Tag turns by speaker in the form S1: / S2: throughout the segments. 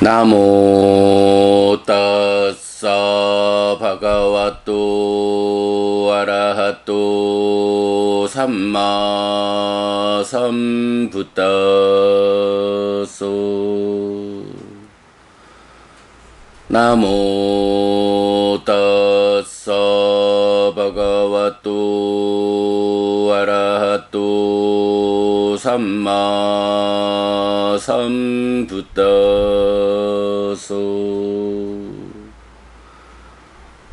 S1: 나모 따싸 바가와또 아라하또 삼마 삼부따소 나모 따싸 바가와또 아라하또 삼마 삼부따소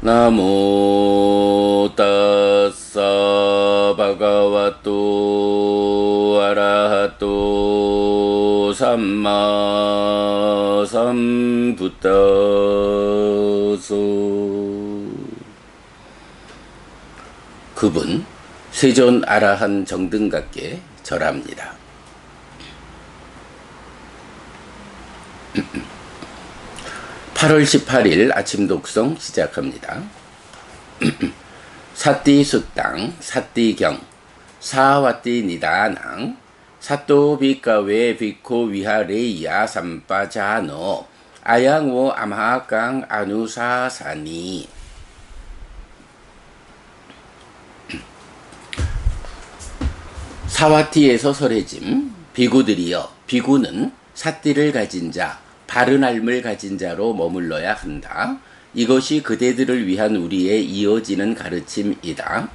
S1: 나모 따싸 바가와또 아라하또 삼마 삼부따소. 그분 세존 아라한 정등각께 절합니다. 8월 18일 아침 독송 시작합니다. 사띠 수땅 사띠경 사와띠 니다낭 사또 비카웨 비코 위하레이야 삼빠자노 아양오 암하강 아누사사니. 사와티에서 설해짐. 비구들이여, 비구는 사띠를 가진 자, 바른 알을 가진 자로 머물러야 한다. 이것이 그대들을 위한 우리의 이어지는 가르침이다.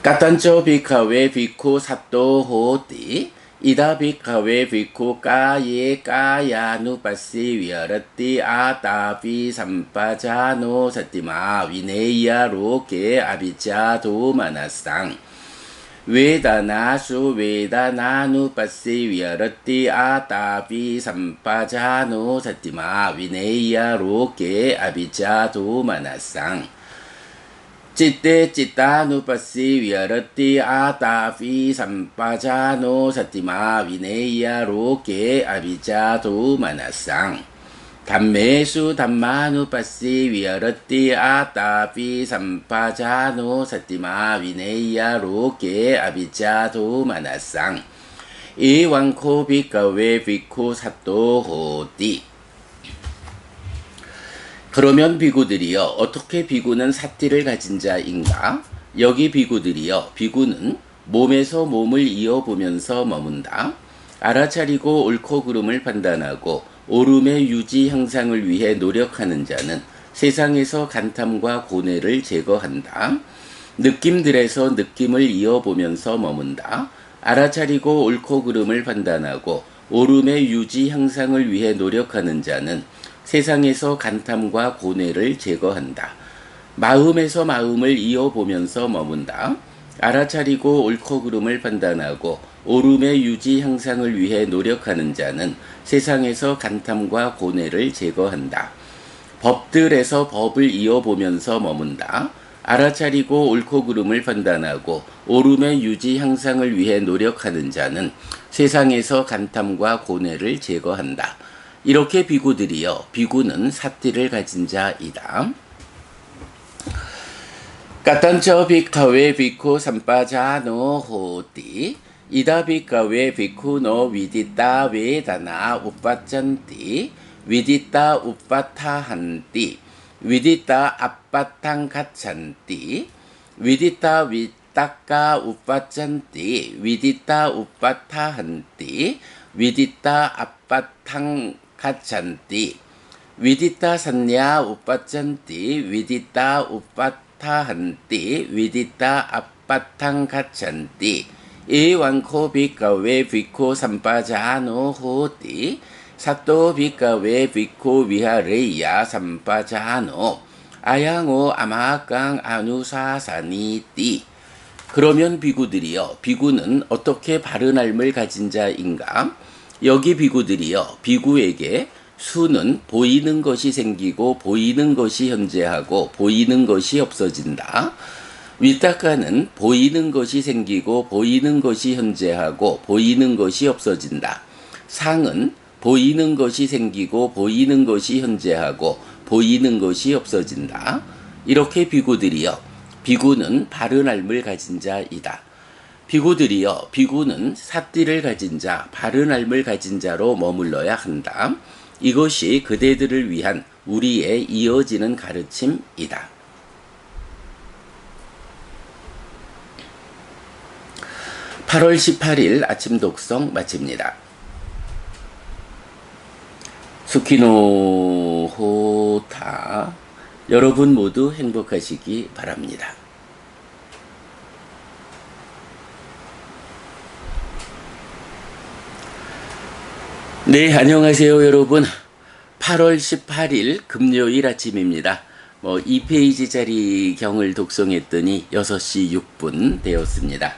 S1: 까탄초 비카웨 비쿠 사또호띠 이다 비카웨 비쿠 까예 까야누빠시 위아라띠 아따비 삼빠자노 사띠마 위네이야 로케 아비자 도마나상 웨다나수 웨다나누빠시 위아라띠 아따비 삼빠자노 사띠마 위네이야 로케 아비자 도마나상 찌떼 찌따누빠시 위아라띠 아따비 삼빠자노 사띠마 위네이야 로케 아비자 도마나상 담메수 담마누빠시 위아라띠 아따비 삼빠자노 사띠마 위네이야 로케 아비자 도마나상 이왕코 비카웨 비쿠 사또호띠. 그러면 비구들이여, 어떻게 비구는 사띠를 가진 자인가? 여기 비구들이여, 비구는 몸에서 몸을 이어보면서 머문다. 알아차리고 옳고 그름을 판단하고 옳음의 유지 향상을 위해 노력하는 자는 세상에서 간탐과 고뇌를 제거한다. 느낌들에서 느낌을 이어보면서 머문다. 알아차리고 옳고 그름을 판단하고 옳음의 유지 향상을 위해 노력하는 자는 세상에서 간탐과 고뇌를 제거한다. 마음에서 마음을 이어보면서 머문다. 알아차리고 옳고 그름을 판단하고 옳음의 유지 향상을 위해 노력하는 자는 세상에서 간탐과 고뇌를 제거한다. 법들에서 법을 이어보면서 머문다. 알아차리고 옳고 그름을 판단하고 옳음의 유지 향상을 위해 노력하는 자는 세상에서 간탐과 고뇌를 제거한다. 이렇게 비구들이여, 비구는 사띠를 가진 자이다. 까탄처 비카웨 비쿠 삼빠자노 호띠 이다 비카웨 비쿠노 위디따 웨다나 우빠짠띠 위디따 우빠타한띠 위디따 앞바탕 가찬띠 위디따 위따까 우빠짠띠 위디따 우빠타한띠 위디따 앞바탕 가찬띠 위디따 산야 우빠짠띠 위디따 우빠타한띠 위디따 앞바탕 가찬띠 이왕코 비카웨 비코 삼빠자노 호띠 사또 비카웨 비코 위하레이야 삼빠자노 아양오 아마강 아누사사니띠. 그러면 비구들이여, 비구는 어떻게 바른 알을 가진 자인가? 여기 비구들이여, 비구에게 수는 보이는 것이 생기고 보이는 것이 현재하고 보이는 것이 없어진다. 위따까는 보이는 것이 생기고 보이는 것이 현재하고 보이는 것이 없어진다. 상은 보이는 것이 생기고 보이는 것이 현재하고 보이는 것이 없어진다. 이렇게 비구들이여, 비구는 바른 알을 가진 자이다. 비구들이여, 비구는 삿띠를 가진 자, 바른 삶을 가진 자로 머물러야 한다. 이것이 그대들을 위한 우리의 이어지는 가르침이다. 8월 18일 아침 독성 마칩니다. 수키노 호타. 여러분 모두 행복하시기 바랍니다. 네, 안녕하세요 여러분. 8월 18일 금요일 아침입니다. 2페이지짜리 경을 독송했더니 6시 6분 되었습니다.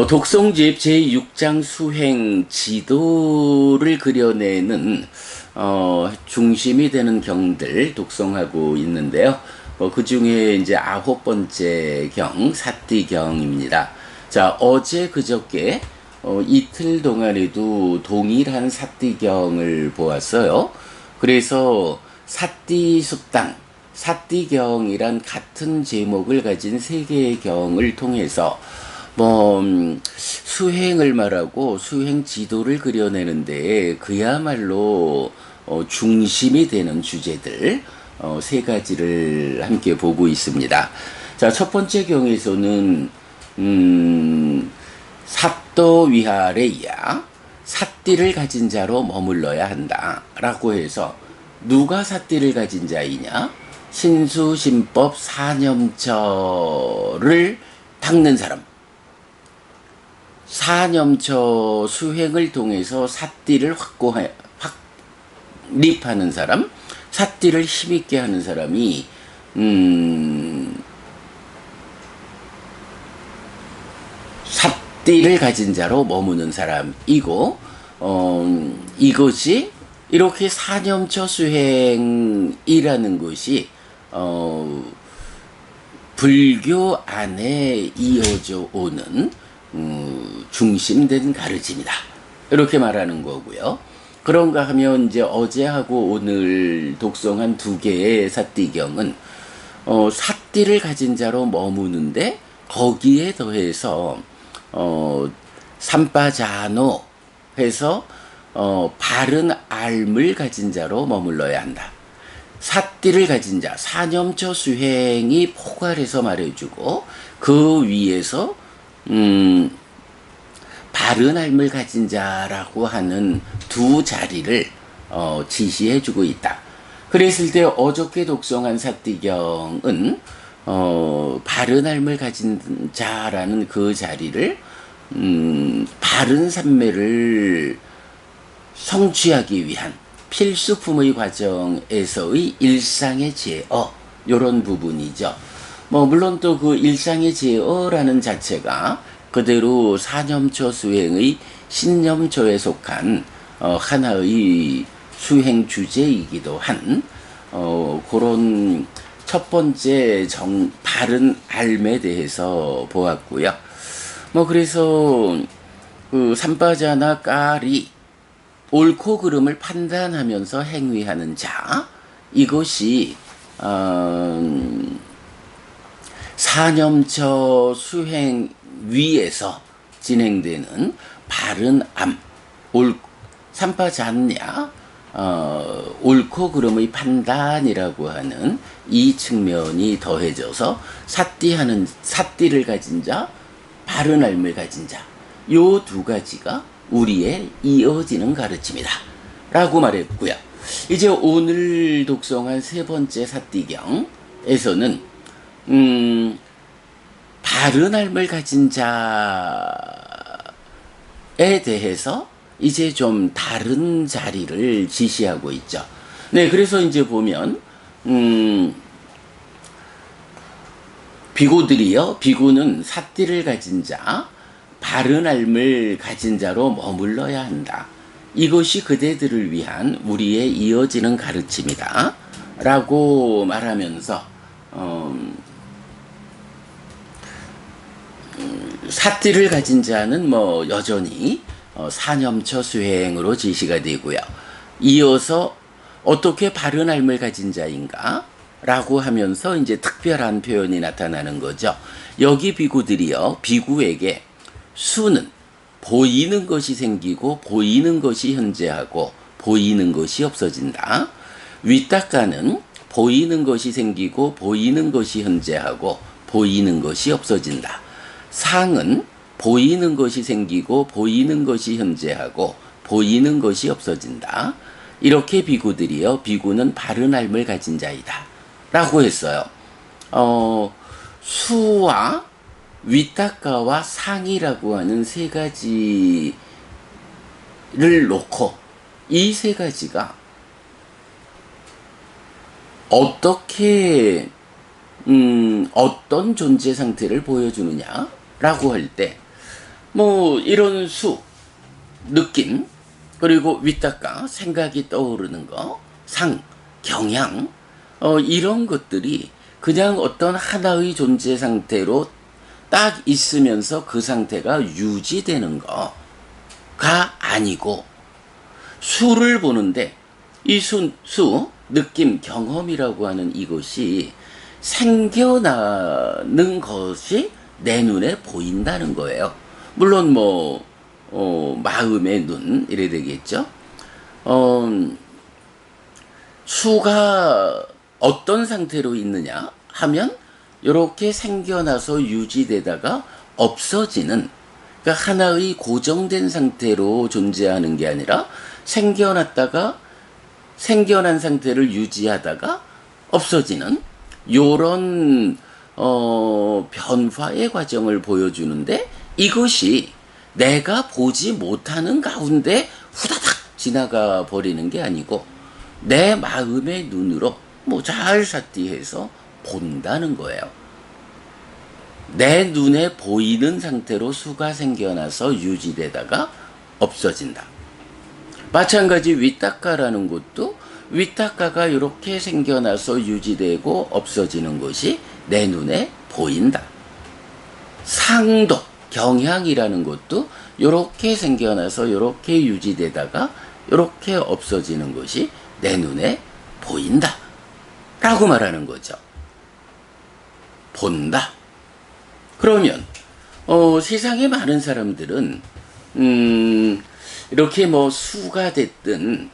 S1: 독송집 제6장 수행 지도를 그려내는 중심이 되는 경들 독송하고 있는데요. 그 중에 이제 9번째 경, 사띠경입니다. 자, 어제 그저께 이틀 동안에도 동일한 사띠경을 보았어요. 그래서 사띠숙당, 사띠경이란 같은 제목을 가진 세 개의 경을 통해서 수행을 말하고 수행 지도를 그려내는데 그야말로 중심이 되는 주제들 세 가지를 함께 보고 있습니다. 자, 첫 번째 경에서는 삿도 위하레야, 삿띠를 가진 자로 머물러야 한다 라고 해서 누가 삿띠를 가진 자이냐? 신수신법 사념처를 닦는 사람, 사념처 수행을 통해서 삿띠를 확립하는 사람, 삿띠를 힘있게 하는 사람이 삿띠를 가진 자로 머무는 사람이고, 이것이 이렇게 사념처 수행이라는 것이 불교 안에 이어져 오는 중심된 가르침이다. 이렇게 말하는 거고요. 그런가 하면 이제 어제하고 오늘 독송한 두 개의 삿띠경은 삿띠를 가진 자로 머무는데 거기에 더해서 삼빠자노 해서 바른 삶을 가진 자로 머물러야 한다. 삿띠를 가진 자, 사념처 수행이 포괄해서 말해주고 그 위에서 바른 삶을 가진 자라고 하는 두 자리를 지시해주고 있다. 그랬을 때 어저께 독송한 삿띠경은 바른 삶을 가진 자라는 그 자리를 바른 삼매를 성취하기 위한 필수품의 과정에서의 일상의 제어, 요런 부분이죠. 물론 또 그 일상의 제어라는 자체가 그대로 사념처 수행의 신념처에 속한 하나의 수행 주제이기도 한 그런 첫 번째 바른 삶에 대해서 보았고요. 그래서 그 삼빠자나 까리 옳고 그름을 판단하면서 행위하는 자, 이것이 사념처 수행 위에서 진행되는 바른 암, 삼빠자냐, 옳고 그름의 판단이라고 하는 이 측면이 더해져서 삿띠를 가진 자, 바른 삶을 가진 자, 요 두 가지가 우리의 이어지는 가르침이다 라고 말했고요. 이제 오늘 독송한 세 번째 삿띠경에서는 바른 삶을 가진 자에 대해서 이제 좀 다른 자리를 지시하고 있죠. 네, 그래서 이제 보면 비구들이요, 비구는 삿띠를 가진 자, 바른 삶을 가진 자로 머물러야 한다. 이것이 그대들을 위한 우리의 이어지는 가르침이다 라고 말하면서 삿띠를 가진 자는 여전히 사념처 수행으로 지시가 되고요. 이어서 어떻게 바른 삶을 가진 자인가? 라고 하면서 이제 특별한 표현이 나타나는 거죠. 여기 비구들이요, 비구에게 수는 보이는 것이 생기고 보이는 것이 현재하고 보이는 것이 없어진다. 위탁가는 보이는 것이 생기고 보이는 것이 현재하고 보이는 것이 없어진다. 상은 보이는 것이 생기고 보이는 것이 현재하고 보이는 것이 없어진다. 이렇게 비구들이요, 비구는 바른 삶을 가진 자이다 라고 했어요. 수와 위탁가와 상이라고 하는 세 가지를 놓고 이 세 가지가 어떻게 어떤 존재 상태를 보여주느냐라고 할 때, 뭐 이런 수, 느낌, 그리고 위탁가, 생각이 떠오르는 거, 상, 경향, 이런 것들이 그냥 어떤 하나의 존재 상태로 딱 있으면서 그 상태가 유지되는 거가 아니고, 수를 보는데 이 수, 느낌, 경험이라고 하는 이것이 생겨나는 것이 내 눈에 보인다는 거예요. 물론 뭐 마음의 눈 이래 되겠죠. 수가 어떤 상태로 있느냐 하면 이렇게 생겨나서 유지되다가 없어지는, 그러니까 하나의 고정된 상태로 존재하는 게 아니라 생겨난 상태를 유지하다가 없어지는 요런 변화의 과정을 보여주는데, 이것이 내가 보지 못하는 가운데 후다닥 지나가 버리는 게 아니고 내 마음의 눈으로 뭐 잘 삿디해서 본다는 거예요. 내 눈에 보이는 상태로 수가 생겨나서 유지되다가 없어진다. 마찬가지 위탁가라는 것도 위탁가가 이렇게 생겨나서 유지되고 없어지는 것이 내 눈에 보인다. 상도, 경향이라는 것도 이렇게 생겨나서 이렇게 유지되다가 이렇게 없어지는 것이 내 눈에 보인다 라고 말하는 거죠. 본다. 그러면 세상에 많은 사람들은 이렇게 뭐 수가 됐든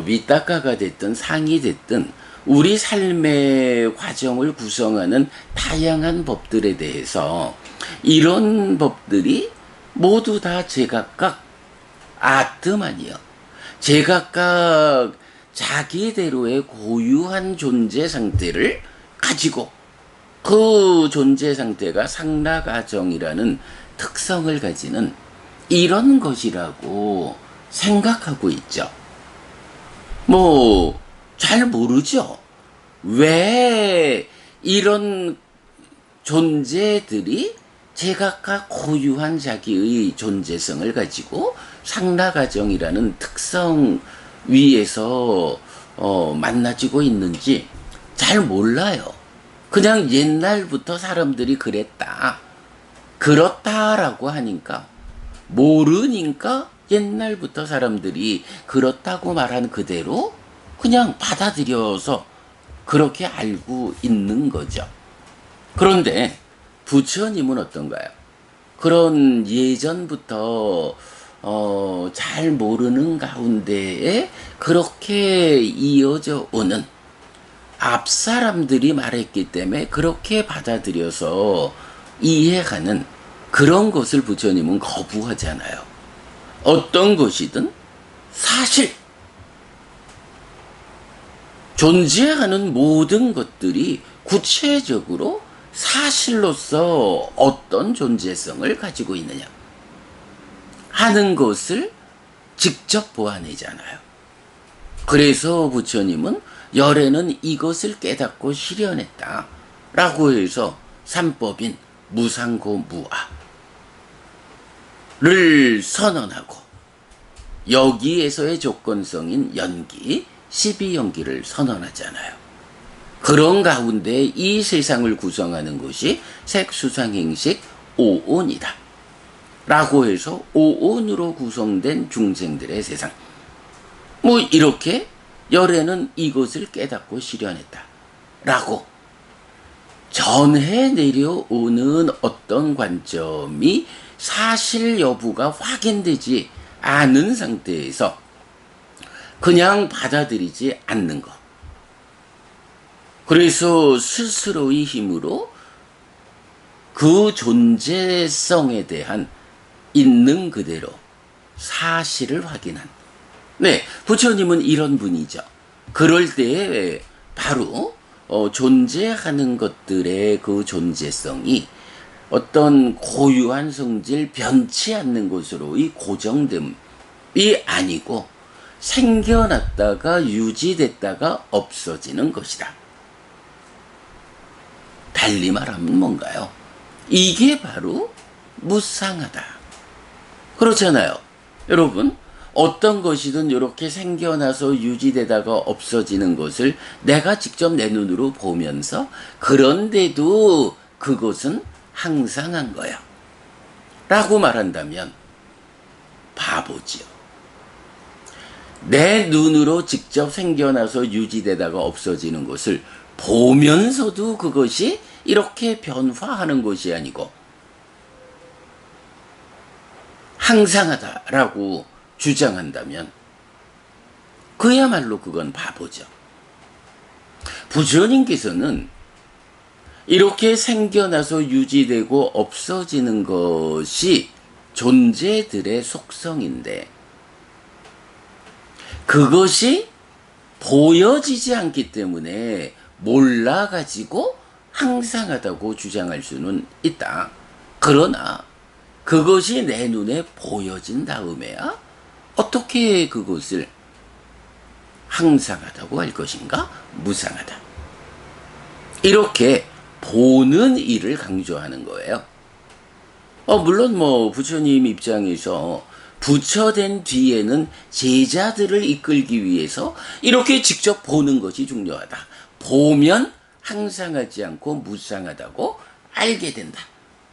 S1: 위탁가가 됐든 상이 됐든 우리 삶의 과정을 구성하는 다양한 법들에 대해서 이런 법들이 모두 다 제각각 아트만이요, 제각각 자기대로의 고유한 존재 상태를 가지고 그 존재 상태가 상락아정이라는 특성을 가지는 이런 것이라고 생각하고 있죠. 뭐 잘 모르죠. 왜 이런 존재들이 제각각 고유한 자기의 존재성을 가지고 상락아정이라는 특성 위에서 만나지고 있는지 잘 몰라요. 그냥 옛날부터 사람들이 그렇다라고 하니까, 모르니까 옛날부터 사람들이 그렇다고 말한 그대로 그냥 받아들여서 그렇게 알고 있는 거죠. 그런데 부처님은 어떤가요? 그런 예전부터 잘 모르는 가운데에 그렇게 이어져 오는 앞 사람들이 말했기 때문에 그렇게 받아들여서 이해하는 그런 것을 부처님은 거부하잖아요. 어떤 것이든 사실, 존재하는 모든 것들이 구체적으로 사실로서 어떤 존재성을 가지고 있느냐 하는 것을 직접 보아내잖아요. 그래서 부처님은 열애는 이것을 깨닫고 실현했다 라고 해서 삼법인 무상고무아를 선언하고, 여기에서의 조건성인 연기, 12연기를 선언하잖아요. 그런 가운데 이 세상을 구성하는 것이 색수상행식 오온이다 라고 해서 오온으로 구성된 중생들의 세상, 뭐 이렇게 열애는 이것을 깨닫고 실현했다 라고 전해 내려오는 어떤 관점이 사실 여부가 확인되지 않은 상태에서 그냥 받아들이지 않는 것. 그래서 스스로의 힘으로 그 존재성에 대한 있는 그대로 사실을 확인한. 네, 부처님은 이런 분이죠. 그럴 때에 바로 존재하는 것들의 그 존재성이 어떤 고유한 성질, 변치 않는 것으로의 고정됨이 아니고 생겨났다가 유지됐다가 없어지는 것이다. 달리 말하면 뭔가요? 이게 바로 무상하다. 그렇잖아요. 여러분, 어떤 것이든 이렇게 생겨나서 유지되다가 없어지는 것을 내가 직접 내 눈으로 보면서 그런데도 그것은 항상한 거야. 라고 말한다면 바보지요. 내 눈으로 직접 생겨나서 유지되다가 없어지는 것을 보면서도 그것이 이렇게 변화하는 것이 아니고 항상하다라고 주장한다면 그야말로 그건 바보죠. 부처님께서는 이렇게 생겨나서 유지되고 없어지는 것이 존재들의 속성인데 그것이 보여지지 않기 때문에 몰라가지고 항상하다고 주장할 수는 있다. 그러나 그것이 내 눈에 보여진 다음에야 어떻게 그것을 항상하다고 할 것인가? 무상하다. 이렇게 보는 일을 강조하는 거예요. 물론 부처님 입장에서 부처된 뒤에는 제자들을 이끌기 위해서 이렇게 직접 보는 것이 중요하다. 보면 항상하지 않고 무상하다고 알게 된다.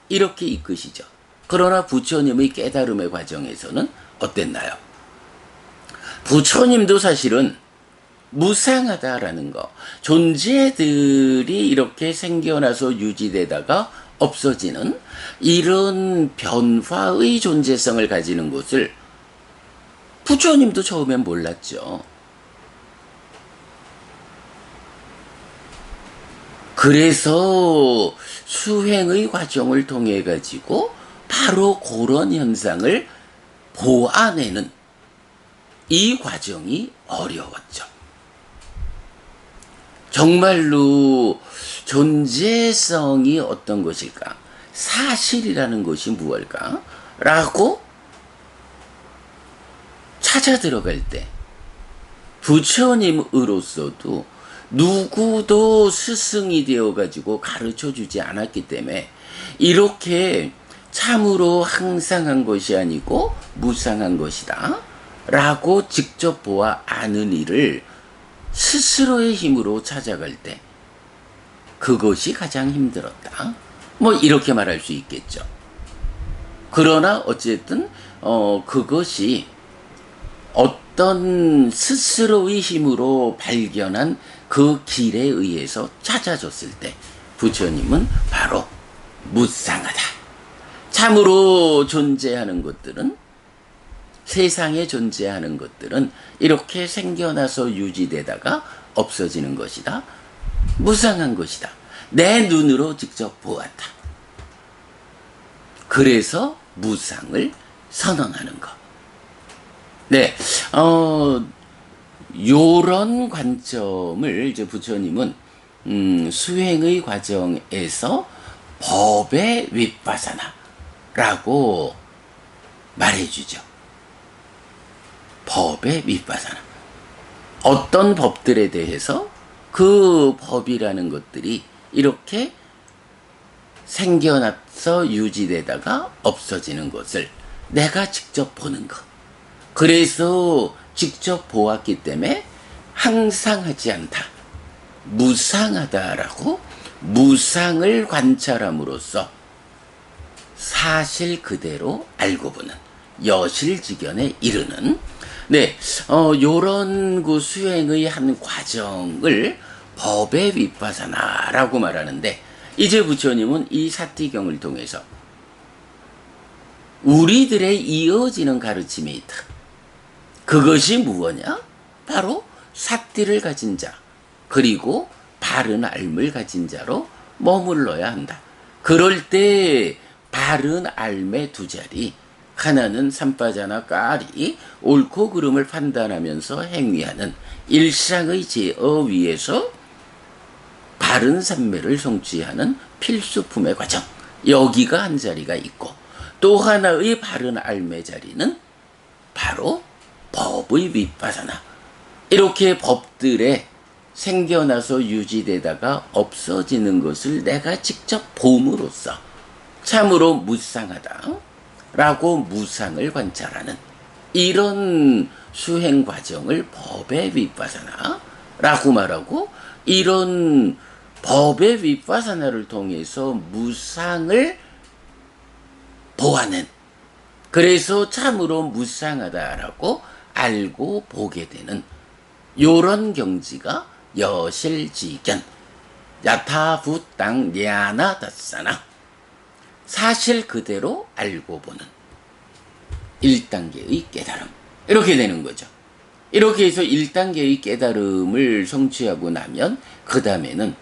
S1: 이렇게 이끄시죠. 그러나 부처님의 깨달음의 과정에서는 어땠나요? 부처님도 사실은 무상하다라는 거, 존재들이 이렇게 생겨나서 유지되다가 없어지는 이런 변화의 존재성을 가지는 것을 부처님도 처음엔 몰랐죠. 그래서 수행의 과정을 통해 가지고 바로 그런 현상을 보아내는 이 과정이 어려웠죠. 정말로 존재성이 어떤 것일까? 사실이라는 것이 무엇일까? 라고 찾아 들어갈 때 부처님으로서도 누구도 스승이 되어가지고 가르쳐주지 않았기 때문에 이렇게 참으로 항상한 것이 아니고 무상한 것이다 라고 직접 보아 아는 일을 스스로의 힘으로 찾아갈 때 그것이 가장 힘들었다. 이렇게 말할 수 있겠죠. 그러나 어쨌든 그것이 어떤 스스로의 힘으로 발견한 그 길에 의해서 찾아졌을 때 부처님은 바로 무상하다. 참으로 존재하는 것들은 세상에 존재하는 것들은 이렇게 생겨나서 유지되다가 없어지는 것이다. 무상한 것이다. 내 눈으로 직접 보았다. 그래서 무상을 선언하는 것. 네, 요런 관점을 이제 부처님은 수행의 과정에서 법의 윗바사나라고 말해주죠. 법의 윗바사나. 어떤 법들에 대해서 그 법이라는 것들이 이렇게 생겨나서 유지되다가 없어지는 것을 내가 직접 보는 것. 그래서 직접 보았기 때문에 항상하지 않다. 무상하다라고 무상을 관찰함으로써 사실 그대로 알고 보는 여실지견에 이르는 요런 그 수행의 한 과정을 법의 윗바사나라고 말하는데, 이제 부처님은 이 사티경을 통해서 우리들의 이어지는 가르침이 있다. 그것이 무엇냐? 바로 사티를 가진 자, 그리고 바른 알을 가진 자로 머물러야 한다. 그럴 때 바른 알의 두 자리, 하나는 삼바자나 까리, 옳고 그름을 판단하면서 행위하는 일상의 제어 위에서 바른 삼매를 성취하는 필수품의 과정, 여기가 한 자리가 있고, 또 하나의 바른 알매 자리는 바로 법의 윗바사나. 이렇게 법들에 생겨나서 유지되다가 없어지는 것을 내가 직접 봄으로써 참으로 무상하다 라고 무상을 관찰하는 이런 수행 과정을 법의 윗바사나 라고 말하고, 이런 법의 윗바사나를 통해서 무상을 보아낸, 그래서 참으로 무상하다라고 알고 보게 되는 요런 경지가 여실지견, 야타부땅 냐나다사나, 사실 그대로 알고 보는 1단계의 깨달음, 이렇게 되는 거죠. 이렇게 해서 1단계의 깨달음을 성취하고 나면 그 다음에는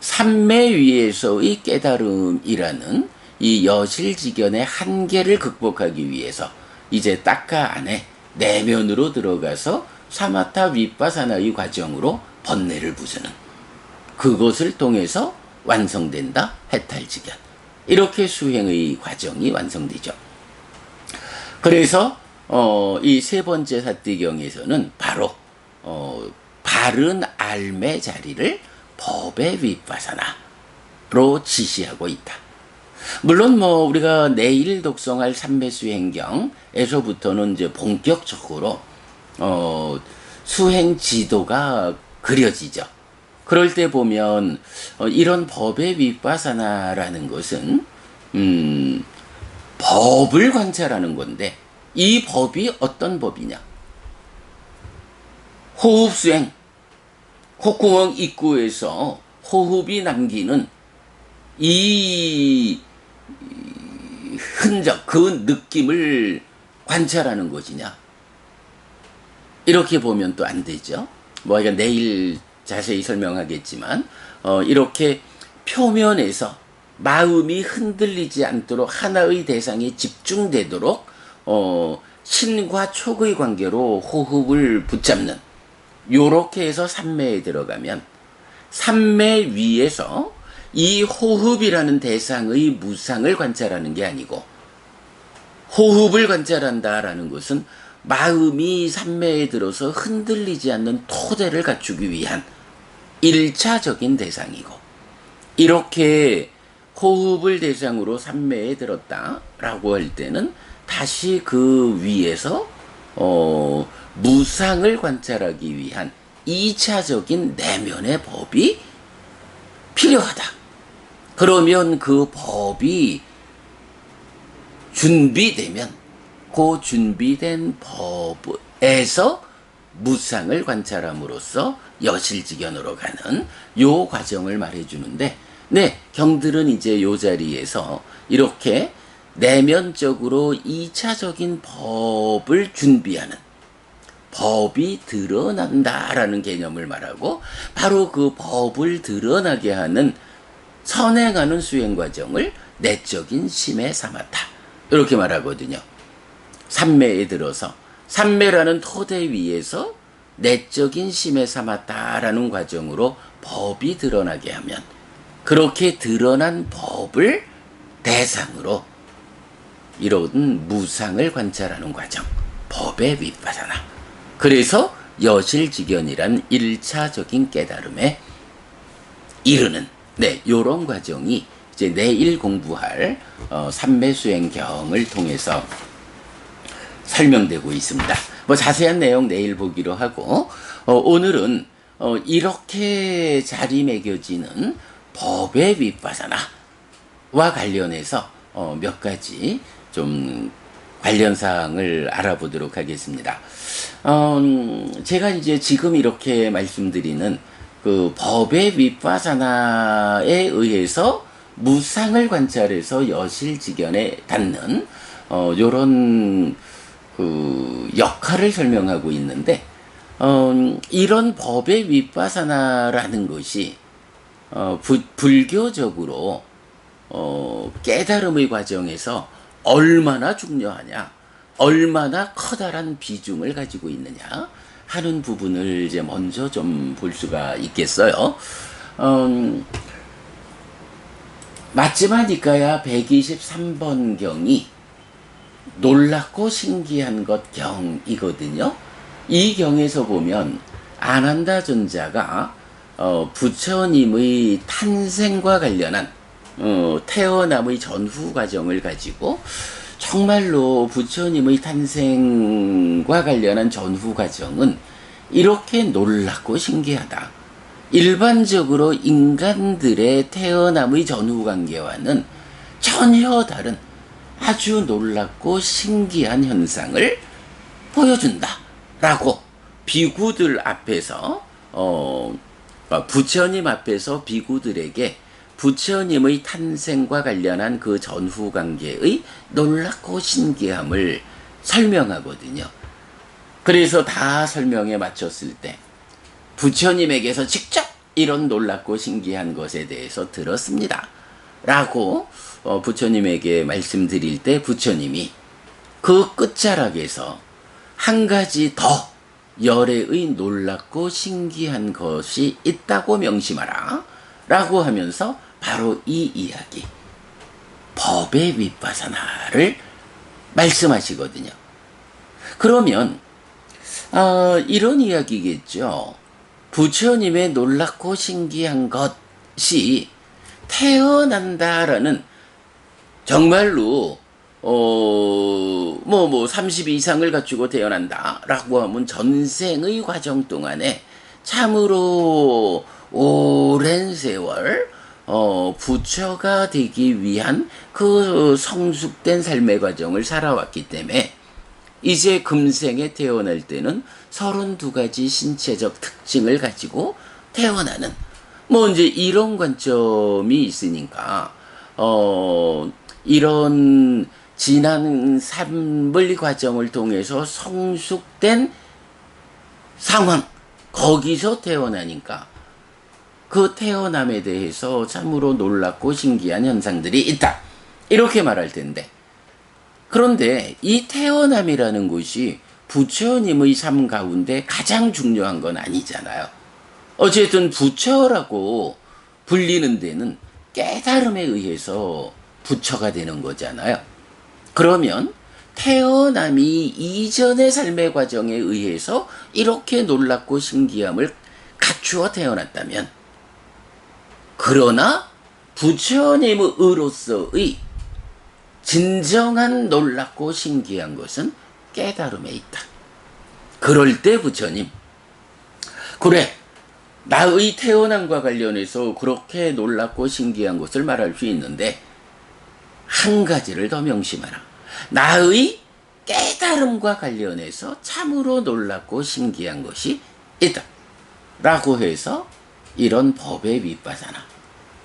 S1: 삼매 위에서의 깨달음이라는 이 여실지견의 한계를 극복하기 위해서 이제 딱가 안에 내면으로 들어가서 사마타 윗바사나의 과정으로 번뇌를 부수는, 그것을 통해서 완성된다 해탈지견. 이렇게 수행의 과정이 완성되죠. 그래서 이 세 번째 사띠경에서는 바로 바른 알매 자리를 법의 윗바사나로 지시하고 있다. 물론 우리가 내일 독송할 삼매수행경에서부터는 이제 본격적으로 수행 지도가 그려지죠. 그럴 때 보면 이런 법의 윗바사나라는 것은 법을 관찰하는 건데, 이 법이 어떤 법이냐? 호흡 수행, 콧구멍 입구에서 호흡이 남기는 이 흔적, 그 느낌을 관찰하는 것이냐? 이렇게 보면 또 안 되죠. 이거 내일 자세히 설명하겠지만, 이렇게 표면에서 마음이 흔들리지 않도록 하나의 대상에 집중되도록 신과 촉의 관계로 호흡을 붙잡는, 요렇게 해서 삼매에 들어가면, 삼매 위에서 이 호흡이라는 대상의 무상을 관찰하는 게 아니고, 호흡을 관찰한다라는 것은 마음이 삼매에 들어서 흔들리지 않는 토대를 갖추기 위한 1차적인 대상이고, 이렇게 호흡을 대상으로 삼매에 들었다라고 할 때는 다시 그 위에서 무상을 관찰하기 위한 2차적인 내면의 법이 필요하다. 그러면 그 법이 준비되면 그 준비된 법에서 무상을 관찰함으로써 여실지견으로 가는 요 과정을 말해주는데, 네, 경들은 이제 요 자리에서 이렇게 내면적으로 2차적인 법을 준비하는, 법이 드러난다라는 개념을 말하고, 바로 그 법을 드러나게 하는 선행하는 수행 과정을 내적인 심의 사마타, 이렇게 말하거든요. 삼매에 들어서 삼매라는 토대 위에서 내적인 심의 사마타라는 과정으로 법이 드러나게 하면, 그렇게 드러난 법을 대상으로 이런 무상을 관찰하는 과정, 법의 윗바사나. 그래서 여실지견이란 1차적인 깨달음에 이르는, 네, 요런 과정이 이제 내일 공부할 삼매수행경을 통해서 설명되고 있습니다. 자세한 내용 내일 보기로 하고, 오늘은 이렇게 자리매겨지는 법의 윗바사나와 관련해서 몇 가지 좀 관련 사항을 알아보도록 하겠습니다. 제가 이제 지금 이렇게 말씀드리는 그 법의 윗바사나에 의해서 무상을 관찰해서 여실직연에 닿는 요런 그 역할을 설명하고 있는데, 이런 법의 윗바사나라는 것이 불교적으로 깨달음의 과정에서 얼마나 중요하냐, 얼마나 커다란 비중을 가지고 있느냐 하는 부분을 이제 먼저 좀 볼 수가 있겠어요. 마지막 니까야 123번 경이 놀랍고 신기한 것 경이거든요. 이 경에서 보면 아난다 존자가 부처님의 탄생과 관련한 태어남의 전후 과정을 가지고 정말로 부처님의 탄생과 관련한 전후 과정은 이렇게 놀랍고 신기하다. 일반적으로 인간들의 태어남의 전후 관계와는 전혀 다른 아주 놀랍고 신기한 현상을 보여준다. 라고 비구들 앞에서 부처님 앞에서 비구들에게 부처님의 탄생과 관련한 그 전후 관계의 놀랍고 신기함을 설명하거든요. 그래서 다 설명에 마쳤을 때 부처님에게서 직접 이런 놀랍고 신기한 것에 대해서 들었습니다. 라고 부처님에게 말씀드릴 때 부처님이 그 끝자락에서 한 가지 더 열애의 놀랍고 신기한 것이 있다고 명심하라. 라고 하면서 바로 이 이야기, 법의 윗바사나를 말씀하시거든요. 그러면 이런 이야기겠죠. 부처님의 놀랍고 신기한 것이 태어난다라는, 정말로 30 이상을 갖추고 태어난다라고 하면 전생의 과정 동안에 참으로 오랜 세월 부처가 되기 위한 그 성숙된 삶의 과정을 살아왔기 때문에 이제 금생에 태어날 때는 32가지 신체적 특징을 가지고 태어나는, 이제 이런 관점이 있으니까 이런 지난 삶의 과정을 통해서 성숙된 상황, 거기서 태어나니까 그 태어남에 대해서 참으로 놀랍고 신기한 현상들이 있다. 이렇게 말할 텐데, 그런데 이 태어남이라는 것이 부처님의 삶 가운데 가장 중요한 건 아니잖아요. 어쨌든 부처라고 불리는 데는 깨달음에 의해서 부처가 되는 거잖아요. 그러면 태어남이 이전의 삶의 과정에 의해서 이렇게 놀랍고 신기함을 갖추어 태어났다면, 그러나 부처님으로서의 진정한 놀랍고 신기한 것은 깨달음에 있다. 그럴 때 부처님, 그래, 나의 태어남과 관련해서 그렇게 놀랍고 신기한 것을 말할 수 있는데 한 가지를 더 명심하라. 나의 깨달음과 관련해서 참으로 놀랍고 신기한 것이 있다. 라고 해서 이런 법의 윗바사나,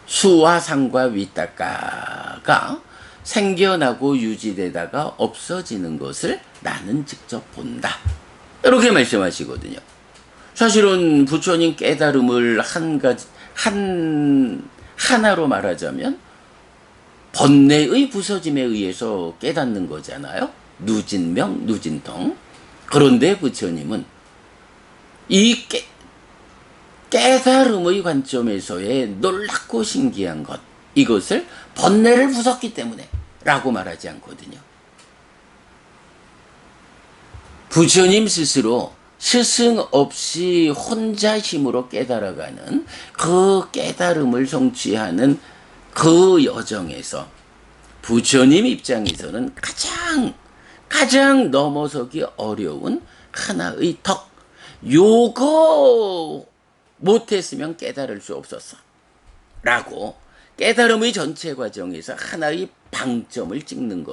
S1: 수와 상과 윗닦아가 생겨나고 유지되다가 없어지는 것을 나는 직접 본다. 이렇게 말씀하시거든요. 사실은 부처님 깨달음을 하나로 말하자면 번뇌의 부서짐에 의해서 깨닫는 거잖아요. 누진명, 누진통. 그런데 부처님은 이 깨달음의 관점에서의 놀랍고 신기한 것, 이것을 번뇌를 부쉈기 때문에 라고 말하지 않거든요. 부처님 스스로 스승 없이 혼자 힘으로 깨달아가는 그 깨달음을 성취하는 그 여정에서 부처님 입장에서는 가장 넘어서기 어려운 하나의 덕, 요거 못했으면 깨달을 수 없었어 라고 깨달음의 전체 과정에서 하나의 방점을 찍는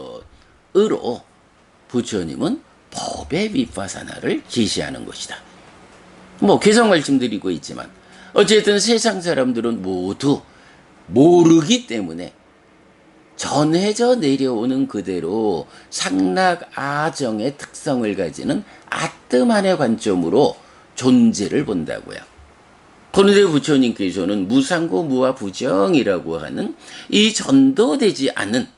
S1: 것으로 부처님은 법의 윗바사나를 제시하는 것이다. 계속 말씀드리고 있지만 어쨌든 세상 사람들은 모두 모르기 때문에 전해져 내려오는 그대로 상락아정의 특성을 가지는 아뜸한의 관점으로 존재를 본다고요. 그런데 부처님께서는 무상고 무아부정이라고 하는 이 전도되지 않은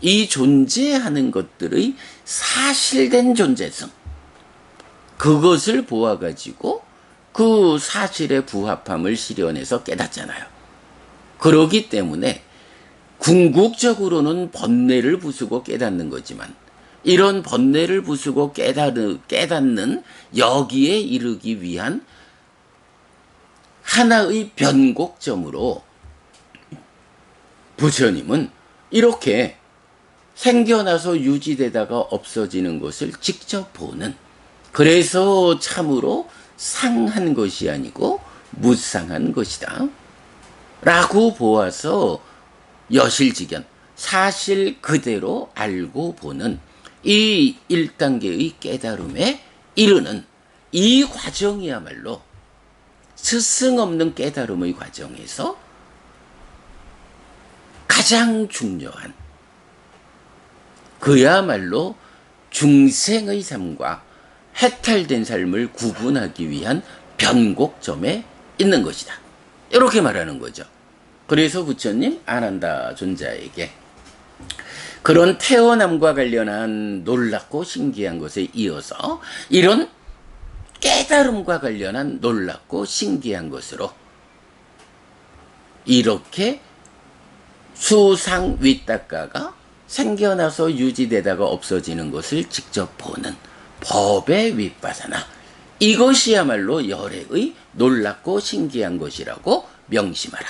S1: 이 존재하는 것들의 사실된 존재성, 그것을 보아가지고 그 사실의 부합함을 실현해서 깨닫잖아요. 그러기 때문에 궁극적으로는 번뇌를 부수고 깨닫는 거지만, 이런 번뇌를 부수고 깨닫는 여기에 이르기 위한 하나의 변곡점으로 부처님은 이렇게 생겨나서 유지되다가 없어지는 것을 직접 보는, 그래서 참으로 상한 것이 아니고 무상한 것이다 라고 보아서 여실직연 사실 그대로 알고 보는 이 1단계의 깨달음에 이르는 이 과정이야말로 스승 없는 깨달음의 과정에서 가장 중요한, 그야말로 중생의 삶과 해탈된 삶을 구분하기 위한 변곡점에 있는 것이다, 이렇게 말하는 거죠. 그래서 부처님 아난다 존자에게 그런 태어남과 관련한 놀랍고 신기한 것에 이어서 이런 깨달음과 관련한 놀랍고 신기한 것으로 이렇게 수상 윗닦아가 생겨나서 유지되다가 없어지는 것을 직접 보는 법의 윗바사나, 이것이야말로 열애의 놀랍고 신기한 것이라고 명심하라,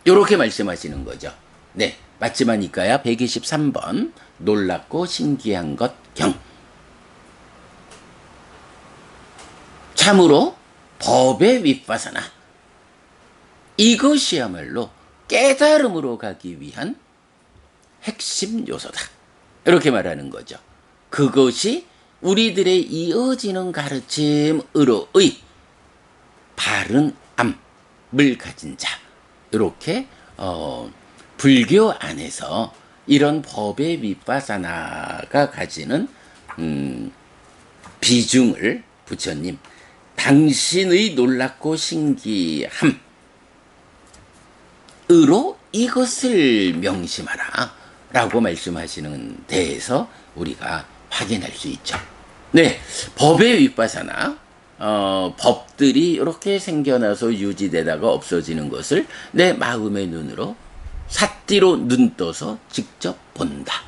S1: 이렇게 말씀하시는 거죠. 네, 맞지마니까야 123번 놀랍고 신기한 것 경. 참으로 법의 윗바사나, 이것이야말로 깨달음으로 가기 위한 핵심 요소다, 이렇게 말하는 거죠. 그것이 우리들의 이어지는 가르침으로의 바른 암을 가진 자, 이렇게 불교 안에서 이런 법의 윗바사나가 가지는 비중을 부처님 당신의 놀랍고 신기함으로 이것을 명심하라 라고 말씀하시는 데에서 우리가 확인할 수 있죠. 네, 법의 윗바사나, 법들이 이렇게 생겨나서 유지되다가 없어지는 것을 내 마음의 눈으로 삿띠로 눈 떠서 직접 본다.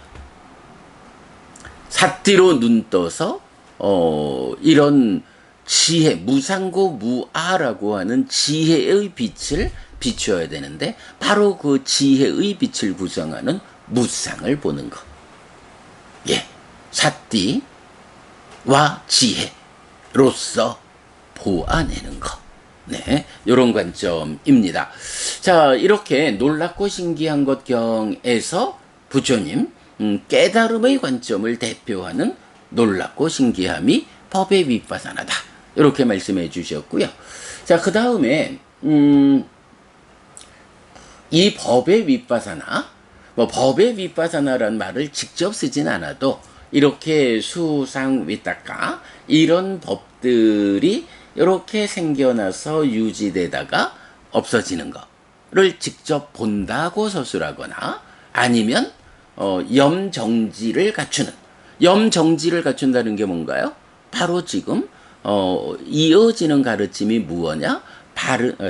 S1: 삿띠로 눈 떠서 이런 지혜, 무상고 무아라고 하는 지혜의 빛을 비추어야 되는데, 바로 그 지혜의 빛을 구성하는 무상을 보는 것. 예, 삿띠와 지혜로서 보아내는 것. 네, 이런 관점입니다. 자, 이렇게 놀랍고 신기한 것 경에서 부처님 깨달음의 관점을 대표하는 놀랍고 신기함이 법의 윗바사나다, 이렇게 말씀해 주셨고요. 자, 그 다음에 이 법의 윗바사나, 법의 윗바사나라는 말을 직접 쓰진 않아도 이렇게 수상 윗닦아 이런 법들이 이렇게 생겨나서 유지되다가 없어지는 거를 직접 본다고 서술하거나, 아니면 염정지를 갖추는, 염정지를 갖춘다는 게 뭔가요? 바로 지금 이어지는 가르침이 무엇냐?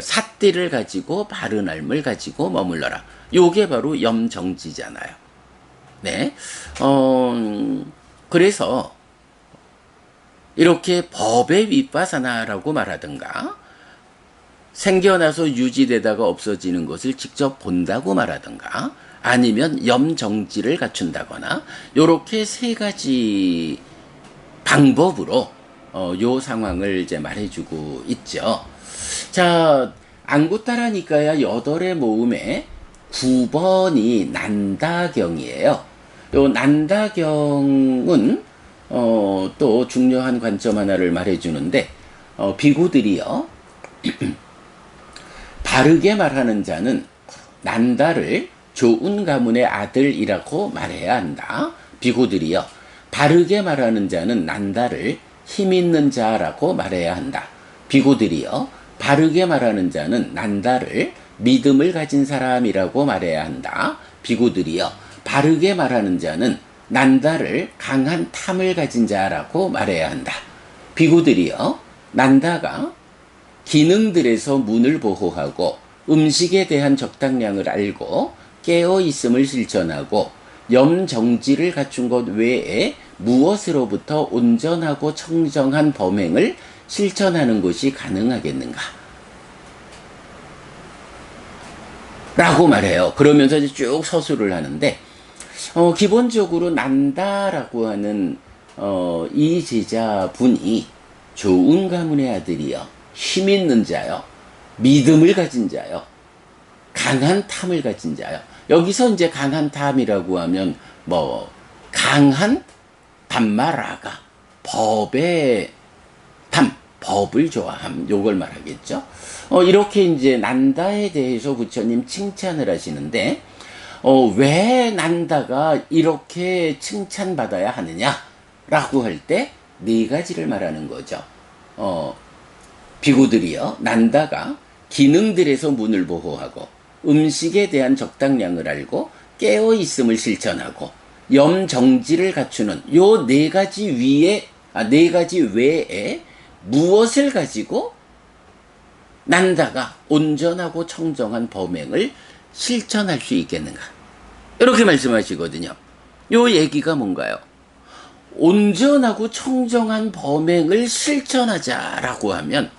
S1: 삿띠를 가지고 바른 삶을 가지고 머물러라. 요게 바로 염정지잖아요. 네. 그래서 이렇게 법의 윗바사나라고 말하든가, 생겨나서 유지되다가 없어지는 것을 직접 본다고 말하든가, 아니면 염정지를 갖춘다거나, 요렇게 세 가지 방법으로 요 상황을 이제 말해주고 있죠. 자, 안구따라니까야 8의 모음에 9번이 난다경이에요. 요 난다경은 또 중요한 관점 하나를 말해주는데, 비구들이요. 바르게 말하는 자는 난다를 좋은 가문의 아들이라고 말해야 한다. 비구들이요. 바르게 말하는 자는 난다를 힘 있는 자라고 말해야 한다. 비구들이요. 바르게 말하는 자는 난다를 믿음을 가진 사람이라고 말해야 한다. 비구들이요. 바르게 말하는 자는 난다를 강한 탐을 가진 자라고 말해야 한다. 비구들이요. 난다가 기능들에서 문을 보호하고 음식에 대한 적당량을 알고 깨어 있음을 실천하고 염정지를 갖춘 것 외에 무엇으로부터 온전하고 청정한 범행을 실천하는 것이 가능하겠는가? 라고 말해요. 그러면서 이제 쭉 서술을 하는데, 기본적으로 난다라고 하는, 이 제자분이 좋은 가문의 아들이요. 힘 있는 자요. 믿음을 가진 자요. 강한 탐을 가진 자요. 여기서 이제 강한 탐이라고 하면, 강한 담마라가, 법의 탐, 법을 좋아함, 요걸 말하겠죠. 이렇게 이제 난다에 대해서 부처님 칭찬을 하시는데, 왜 난다가 이렇게 칭찬받아야 하느냐라고 할 때 네 가지를 말하는 거죠. 비구들이요, 난다가 기능들에서 문을 보호하고 음식에 대한 적당량을 알고 깨어 있음을 실천하고 염정지를 갖추는 요 네 가지 네 가지 외에 무엇을 가지고 난다가 온전하고 청정한 범행을 실천할 수 있겠는가? 이렇게 말씀하시거든요. 요 얘기가 뭔가요? 온전하고 청정한 범행을 실천하자라고 하면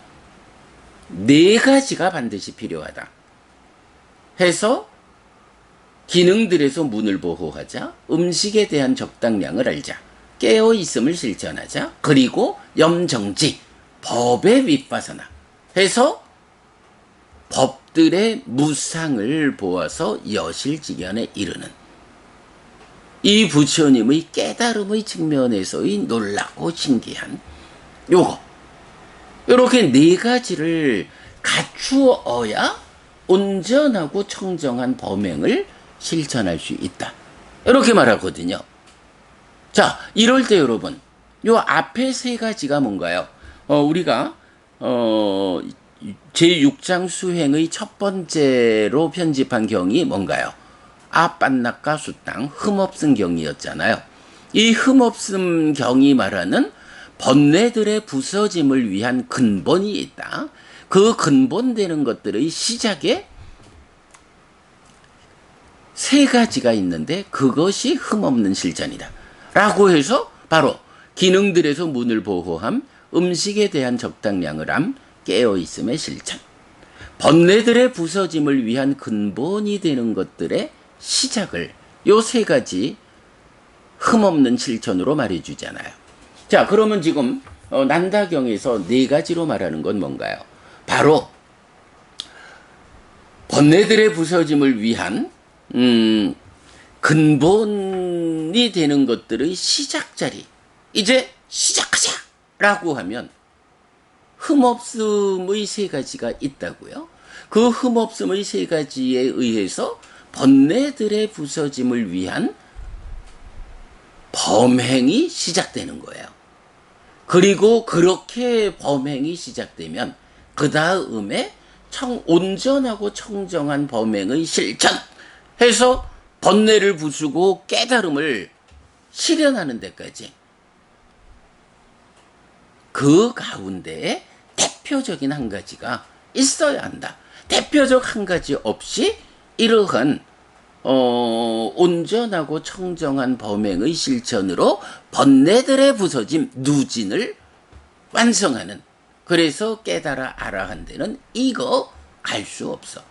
S1: 네 가지가 반드시 필요하다. 해서 기능들에서 문을 보호하자, 음식에 대한 적당량을 알자, 깨어 있음을 실천하자, 그리고 염정지, 법의 윗바사나 해서 법들의 무상을 보아서 여실직연에 이르는 이 부처님의 깨달음의 측면에서의 놀랍고 신기한 요거, 요렇게 네 가지를 갖추어야 온전하고 청정한 범행을 실천할 수 있다. 이렇게 말하거든요. 자, 이럴 때 여러분, 요 앞에 세 가지가 뭔가요? 우리가 제6장 수행의 첫 번째로 편집한 경이 뭔가요? 아빤낙가 수땅 흠없음 경이었잖아요. 이 흠없음 경이 말하는 번뇌들의 부서짐을 위한 근본이 있다. 그 근본되는 것들의 시작에 세 가지가 있는데 그것이 흠없는 실천이다. 라고 해서 바로 기능들에서 문을 보호함, 음식에 대한 적당량을 함, 깨어있음의 실천. 번뇌들의 부서짐을 위한 근본이 되는 것들의 시작을 요 세 가지 흠없는 실천으로 말해주잖아요. 자, 그러면 지금 난다경에서 네 가지로 말하는 건 뭔가요? 바로 번뇌들의 부서짐을 위한 근본이 되는 것들의 시작자리. 이제 시작하자라고 하면 흠없음의 세 가지가 있다고요. 그 흠없음의 세 가지에 의해서 번뇌들의 부서짐을 위한 범행이 시작되는 거예요. 그리고 그렇게 범행이 시작되면 그 다음에 온전하고 청정한 범행의 실천해서 번뇌를 부수고 깨달음을 실현하는 데까지 그 가운데에 대표적인 한 가지가 있어야 한다. 대표적 한 가지 없이 이러한 온전하고 청정한 범행의 실천으로 번뇌들의 부서짐 누진을 완성하는, 그래서 깨달아 알아한 데는 이거 갈 수 없어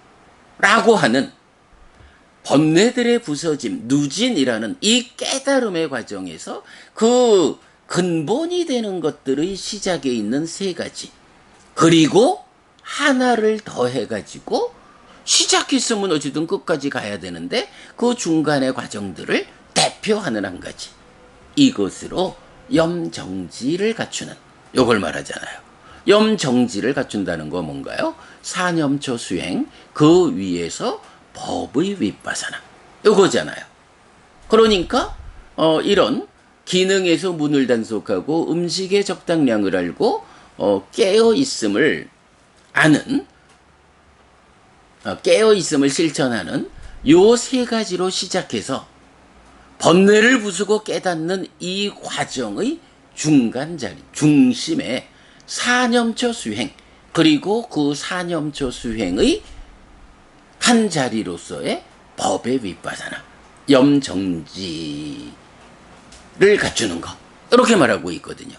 S1: 라고 하는 번뇌들의 부서짐 누진이라는 이 깨달음의 과정에서 그 근본이 되는 것들의 시작에 있는 세 가지, 그리고 하나를 더해가지고 시작했으면 어쨌든 끝까지 가야 되는데 그 중간의 과정들을 대표하는 한 가지, 이것으로 염정지를 갖추는, 요걸 말하잖아요. 염정지를 갖춘다는 거 뭔가요? 사념초 수행, 그 위에서 법의 윗바사나. 이거잖아요. 그러니까 이런 기능에서 문을 단속하고 음식의 적당량을 알고 깨어 있음을 아는, 깨어 있음을 실천하는 요 세 가지로 시작해서 번뇌를 부수고 깨닫는 이 과정의 중간 자리, 중심에 사념초 수행, 그리고 그 사념초 수행의 한 자리로서의 법의 윗바사나, 염정지를 갖추는 것. 이렇게 말하고 있거든요.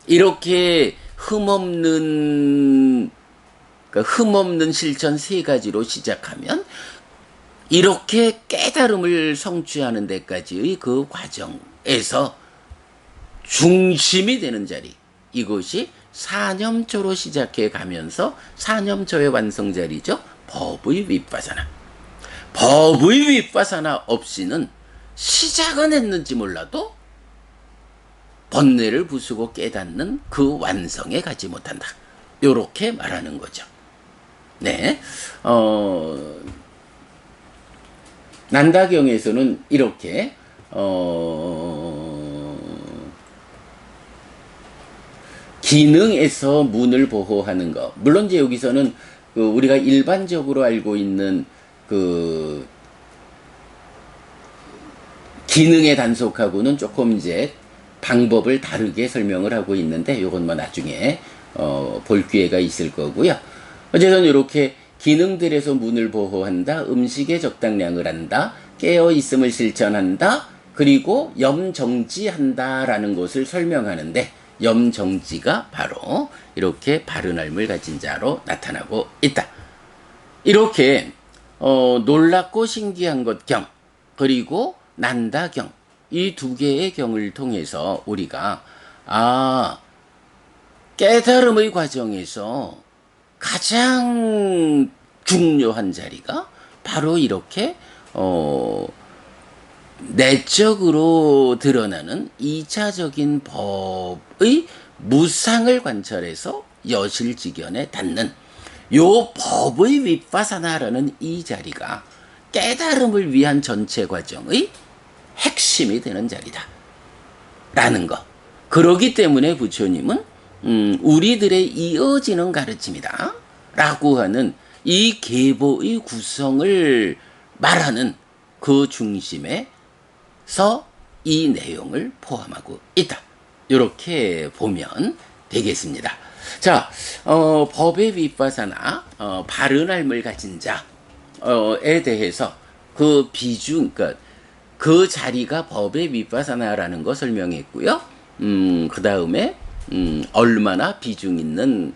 S1: 이렇게 흠없는 실천 세 가지로 시작하면 이렇게 깨달음을 성취하는 데까지의 그 과정에서 중심이 되는 자리, 이것이 사념초로 시작해 가면서 사념초의 완성 자리죠. 법의 윗바사나. 법의 윗바사나 없이는 시작은 했는지 몰라도 번뇌를 부수고 깨닫는 그 완성에 가지 못한다. 요렇게 말하는 거죠. 네. 난다경에서는 이렇게 기능에서 문을 보호하는 것. 물론 이제 여기서는 우리가 일반적으로 알고 있는 그 기능의 단속하고는 조금 이제 방법을 다르게 설명을 하고 있는데, 요건 뭐 나중에 볼 기회가 있을 거고요. 어쨌든 이렇게 기능들에서 문을 보호한다, 음식의 적당량을 한다, 깨어있음을 실천한다, 그리고 염정지한다라는 것을 설명하는데, 염정지가 바로 이렇게 바른 삶을 가진 자로 나타나고 있다. 이렇게 놀랍고 신기한 것 경, 그리고 난다 경, 이 두 개의 경을 통해서 우리가 깨달음의 과정에서 가장 중요한 자리가 바로 이렇게 내적으로 드러나는 2차적인 법의 무상을 관찰해서 여실직연에 닿는 요 법의 윗바사나라는 이 자리가 깨달음을 위한 전체 과정의 핵심이 되는 자리다 라는 것. 그러기 때문에 부처님은 우리들의 이어지는 가르침이다 라고 하는 이 계보의 구성을 말하는 그 중심에서 이 내용을 포함하고 있다. 이렇게 보면 되겠습니다. 자, 법의 윗바사나 바른 삶을 가진 자에 대해서 그 비중, 그러니까 그 자리가 법의 윗바사나라는 거 설명했고요. 그 다음에 얼마나 비중 있는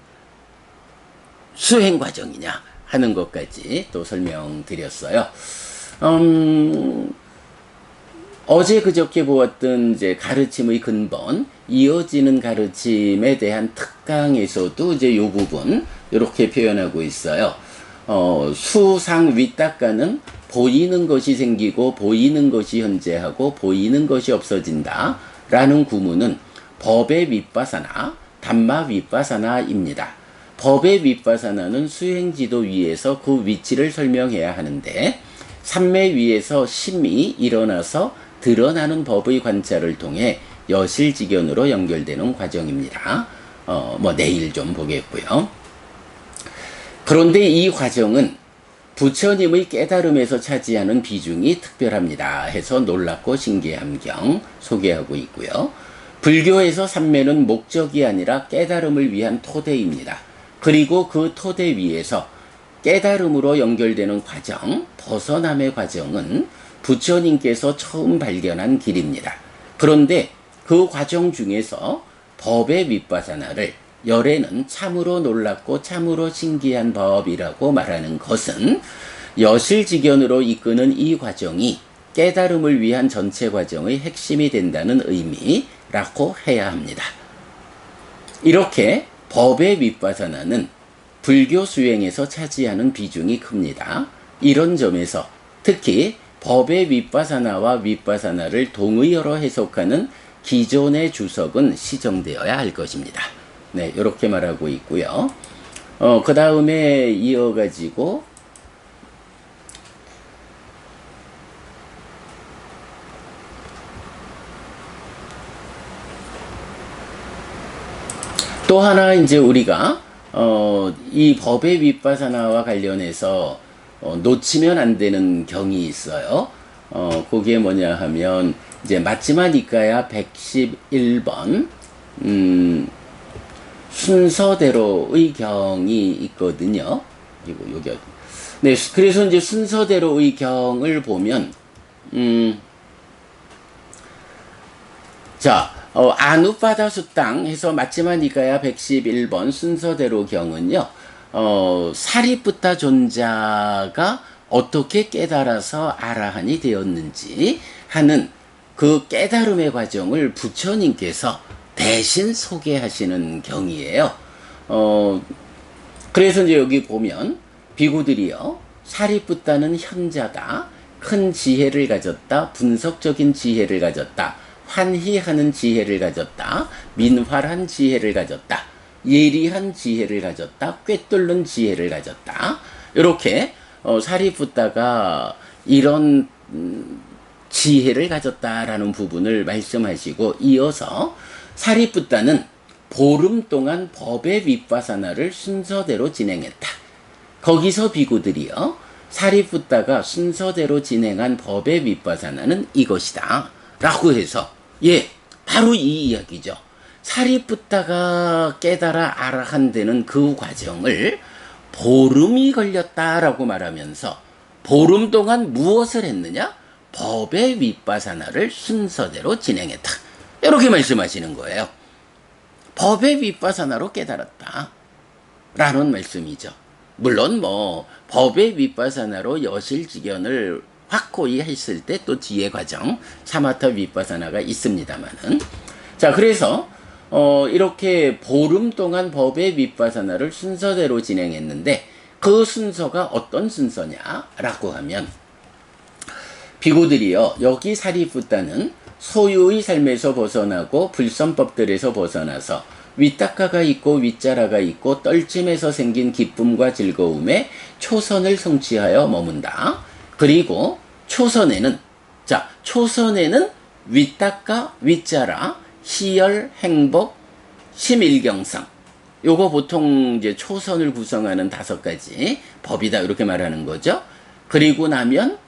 S1: 수행 과정이냐 하는 것까지 또 설명드렸어요. 어제 그저께 보았던 이제 가르침의 근본, 이어지는 가르침에 대한 특강에서도 이제 요 부분 이렇게 표현하고 있어요. 수상 윗닦아는 보이는 것이 생기고 보이는 것이 현재하고 보이는 것이 없어진다 라는 구문은 법의 윗바사나, 담마 윗바사나입니다. 법의 윗바사나는 수행지도 위에서 그 위치를 설명해야 하는데, 삼매 위에서 심이 일어나서 드러나는 법의 관찰을 통해 여실직연으로 연결되는 과정입니다. 내일 좀 보겠고요. 그런데 이 과정은 부처님의 깨달음에서 차지하는 비중이 특별합니다 해서 놀랍고 신기한 경 소개하고 있고요. 불교에서 삼매는 목적이 아니라 깨달음을 위한 토대입니다. 그리고 그 토대 위에서 깨달음으로 연결되는 과정, 벗어남의 과정은 부처님께서 처음 발견한 길입니다. 그런데 그 과정 중에서 법의 윗바사나를 열애는 참으로 놀랍고 참으로 신기한 법이라고 말하는 것은 여실직연으로 이끄는 이 과정이 깨달음을 위한 전체 과정의 핵심이 된다는 의미라고 해야 합니다. 이렇게 법의 윗바사나는 불교 수행에서 차지하는 비중이 큽니다. 이런 점에서 특히 법의 윗바사나와 윗바사나를 동의어로 해석하는 기존의 주석은 시정되어야 할 것입니다. 네, 이렇게 말하고 있고요. 그 다음에 이어가지고 또 하나 이제 우리가 이 법의 윗바사나와 관련해서 놓치면 안 되는 경이 있어요. 그게 뭐냐 하면 이제 마지막 니까야 111번 순서대로의 경이 있거든요. 그리고 여기 네, 그래서 이제 순서대로의 경을 보면 자, 아누파다수땅 해서 마지막 니까야 111번 순서대로 경은요, 사리푸타 존자가 어떻게 깨달아서 아라한이 되었는지 하는 그 깨달음의 과정을 부처님께서 대신 소개하시는 경이에요. 그래서 이제 여기 보면, 비구들이요, 사리푸타는 현자다, 큰 지혜를 가졌다, 분석적인 지혜를 가졌다, 환희하는 지혜를 가졌다, 민활한 지혜를 가졌다, 예리한 지혜를 가졌다, 꿰뚫는 지혜를 가졌다. 이렇게 사리푸타가 이런 지혜를 가졌다라는 부분을 말씀하시고, 이어서 사리푸타는 보름 동안 법의 윗바사나를 순서대로 진행했다. 거기서 비구들이요, 사리푸타가 순서대로 진행한 법의 윗바사나는 이것이다 라고 해서, 예, 바로 이 이야기죠. 사리푸타가 깨달아 아라한 되는 그 과정을 보름이 걸렸다라고 말하면서, 보름 동안 무엇을 했느냐? 법의 윗바사나를 순서대로 진행했다. 이렇게 말씀하시는 거예요. 법의 윗바사나로 깨달았다 라는 말씀이죠. 물론 뭐 법의 윗바사나로 여실직연을 확고히 했을 때 또 뒤에 과정 사마타 윗바사나가 있습니다만은, 자, 그래서 이렇게 보름 동안 법의 윗바사나를 순서대로 진행했는데, 그 순서가 어떤 순서냐라고 하면, 비구들이요, 여기 사리푸타는 소유의 삶에서 벗어나고 불선법들에서 벗어나서 윗닦아가 있고 윗자라가 있고 떨침에서 생긴 기쁨과 즐거움에 초선을 성취하여 머문다. 그리고 초선에는, 자, 초선에는 윗닦아, 윗자라, 희열, 행복, 심일경성, 요거 보통 이제 초선을 구성하는 5가지 법이다 이렇게 말하는 거죠. 그리고 나면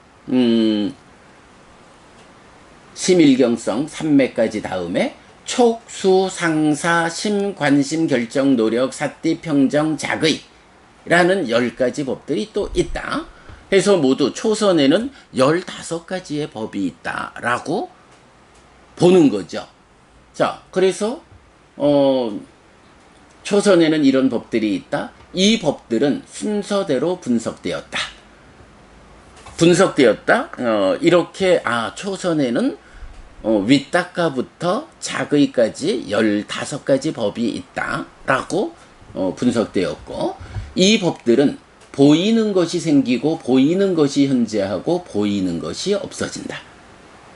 S1: 심일경성 3매까지 다음에 촉, 수, 상사, 심, 관심, 결정, 노력, 사띠, 평정, 작의 라는 10가지 법들이 또 있다. 해서 모두 초선에는 15가지의 법이 있다라고 보는 거죠. 자, 그래서 초선에는 이런 법들이 있다. 이 법들은 순서대로 분석되었다. 이렇게, 초선에는 윗닦아부터 작의까지 15가지 법이 있다라고 분석되었고, 이 법들은 보이는 것이 생기고 보이는 것이 현재하고 보이는 것이 없어진다.